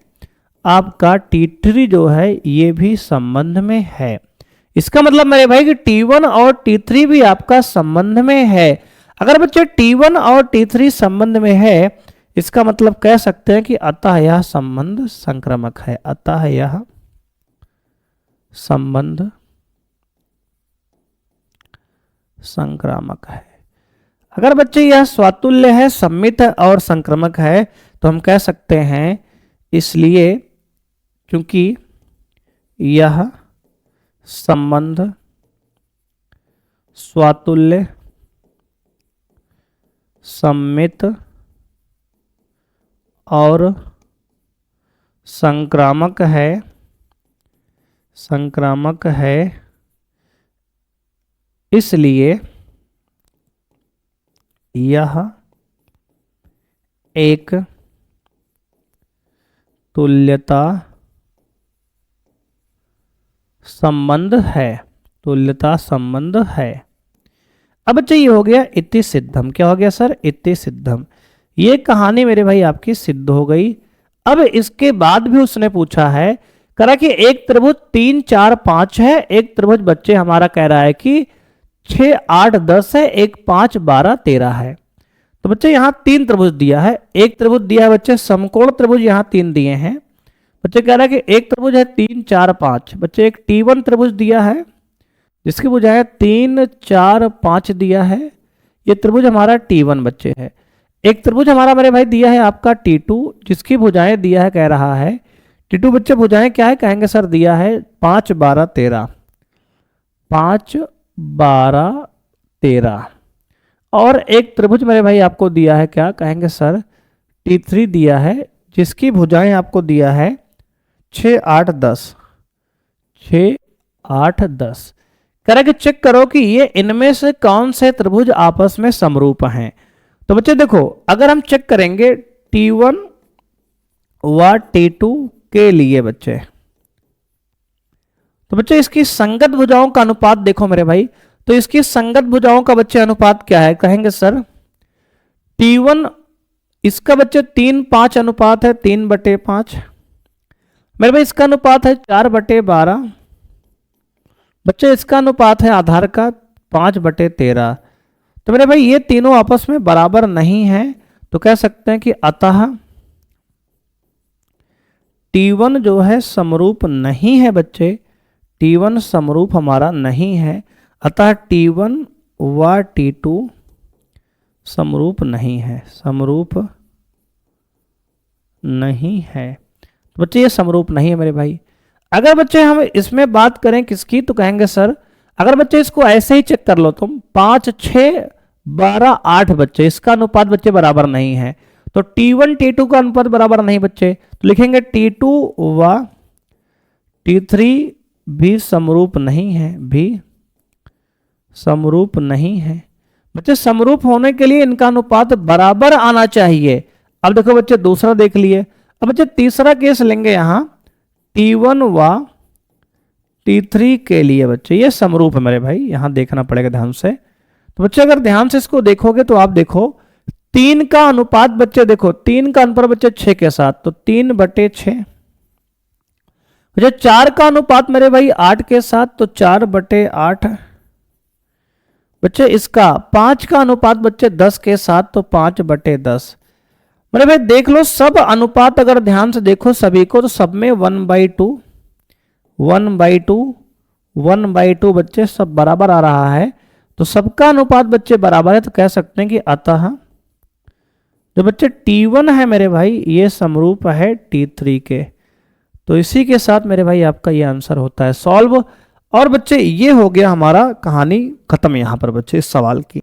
आपका T3 जो है ये भी संबंध में है। इसका मतलब मेरे भाई कि T1 और T3 भी आपका संबंध में है। अगर बच्चे T1 और T3 संबंध में है, इसका मतलब कह सकते हैं कि अतः यह संबंध संक्रामक है। अतः यह संबंध संक्रामक है। अगर बच्चे यह स्वातुल्य है, सम्मित है और संक्रामक है, तो हम कह सकते हैं इसलिए क्योंकि यह संबंध स्वातुल्य, सम्मित और संक्रामक है, इसलिए यह एक तुल्यता संबंध है। तुल्यता संबंध है। अब बच्चे ये हो गया इति सिद्धम। क्या हो गया सर? इति सिद्धम। ये कहानी मेरे भाई आपकी सिद्ध हो गई। अब इसके बाद भी उसने पूछा है, करा कि एक त्रिभुज 3 4 5 है, एक त्रिभुज बच्चे हमारा कह रहा है कि 6 8 10 है, एक 5 12 13 है। तो बच्चे यहाँ 3 त्रिभुज दिया है। एक त्रिभुज दिया है बच्चे समकोण त्रिभुज, यहाँ 3 दिए हैं। बच्चे कह रहा है कि एक त्रिभुज है 3 4 5। बच्चे एक T1 त्रिभुज दिया है जिसकी भुजाएं 3 4 5 दिया है। ये त्रिभुज हमारा T1 बच्चे है। एक त्रिभुज हमारा मेरे भाई दिया है आपका T2 जिसकी भुजाएं दिया है, कह रहा है T2 बच्चे भुजाएं क्या है, कहेंगे सर दिया है 5 12 13। 5 12 13। और एक त्रिभुज मेरे भाई आपको दिया है, क्या कहेंगे सर, T3 दिया है जिसकी भुजाएं आपको दिया है 6 8 10। 6 8 10 करके चेक करो कि ये इनमें से कौन से त्रिभुज आपस में समरूप हैं। तो बच्चे देखो, अगर हम चेक करेंगे T1 व T2 के लिए बच्चे, तो बच्चे इसकी संगत भुजाओं का अनुपात देखो मेरे भाई। तो इसकी संगत भुजाओं का बच्चे अनुपात क्या है, कहेंगे सर T1 इसका बच्चे 3 5 अनुपात है, 3/5। मेरे भाई इसका अनुपात है 4/12। बच्चे इसका अनुपात है आधार का 5/13। तो मेरे भाई ये तीनों आपस में बराबर नहीं है। तो कह सकते हैं कि अतः T1 जो है समरूप नहीं है बच्चे। T1 समरूप हमारा नहीं है, अतः T1 व T2 समरूप नहीं है। समरूप नहीं है। तो बच्चे ये समरूप नहीं है मेरे भाई। अगर बच्चे हम इसमें बात करें किसकी, तो कहेंगे सर अगर बच्चे इसको ऐसे ही चेक कर लो तुम, 5 6 12 8 बच्चे इसका अनुपात बच्चे बराबर नहीं है। तो T1 T2 का अनुपात बराबर नहीं बच्चे, तो लिखेंगे T2 व T3 भी समरूप नहीं है, भी समरूप नहीं है। बच्चे समरूप होने के लिए इनका अनुपात बराबर आना चाहिए। अब देखो बच्चे दूसरा देख लिए। अब बच्चे तीसरा केस लेंगे यहां T1 व T3 के लिए बच्चे ये समरूप है मेरे भाई, यहां देखना पड़ेगा ध्यान से। तो बच्चे अगर ध्यान से इसको देखोगे तो आप देखो 3 का अनुपात बच्चे देखो, 3 का अनुपात बच्चे 6 के साथ, तो 3/6। बच्चे 4 का अनुपात मेरे भाई 8 के साथ, तो 4/8। बच्चे इसका 5 का अनुपात बच्चे 10 के साथ, तो 5/10। मेरे भाई देख लो सब अनुपात अगर ध्यान से देखो सभी को, तो सब में 1/2 1/2 1/2 बच्चे सब बराबर आ रहा है। तो सबका अनुपात बच्चे बराबर है, तो कह सकते हैं कि अतः जो बच्चे T1 है मेरे भाई ये समरूप है T3 के। तो इसी के साथ मेरे भाई आपका ये आंसर होता है सॉल्व। और बच्चे ये हो गया हमारा कहानी खत्म यहां पर बच्चे इस सवाल की।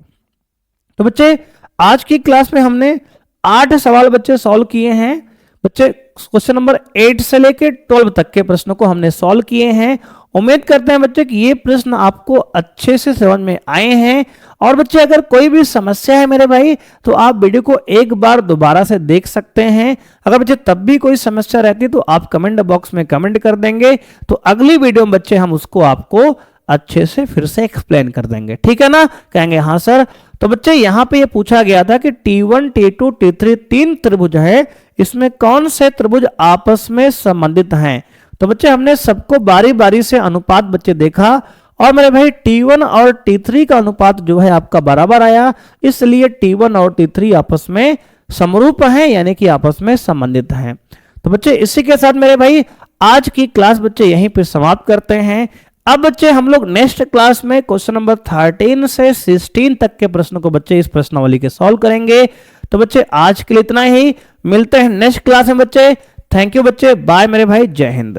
तो बच्चे आज की क्लास में हमने 8 सवाल बच्चे सॉल्व किए हैं। बच्चे क्वेश्चन नंबर 8 से लेकर 12 तक के प्रश्नों को हमने सॉल्व किए हैं। उम्मीद करते हैं बच्चे कि ये प्रश्न आपको अच्छे से समझ में आए हैं। और बच्चे अगर कोई भी समस्या है मेरे भाई, तो आप वीडियो को एक बार दोबारा से देख सकते हैं। अगर बच्चे तब भी कोई समस्या रहती है तो आप कमेंट बॉक्स में कमेंट कर देंगे, तो अगली वीडियो में बच्चे हम उसको आपको अच्छे से फिर से एक्सप्लेन कर देंगे, ठीक है ना। कहेंगे हाँ सर। तो बच्चे यहाँ पे ये पूछा गया था कि T1, T2, T3 तीन त्रिभुज है, इसमें कौन से त्रिभुज आपस में संबंधित हैं। तो बच्चे हमने सबको बारी बारी से अनुपात बच्चे देखा, और मेरे भाई T1 और T3 का अनुपात जो है आपका बराबर आया, इसलिए T1 और T3 आपस में समरूप हैं, यानी कि आपस में संबंधित हैं। तो बच्चे इसी के साथ मेरे भाई आज की क्लास बच्चे यहीं पे समाप्त करते हैं। अब बच्चे हम लोग नेक्स्ट क्लास में क्वेश्चन नंबर 13 से 16 तक के प्रश्न को बच्चे इस प्रश्नावली के सॉल्व करेंगे। तो बच्चे आज के लिए इतना ही, मिलते हैं नेक्स्ट क्लास में बच्चे। थैंक यू बच्चे, बाय मेरे भाई, जय हिंद।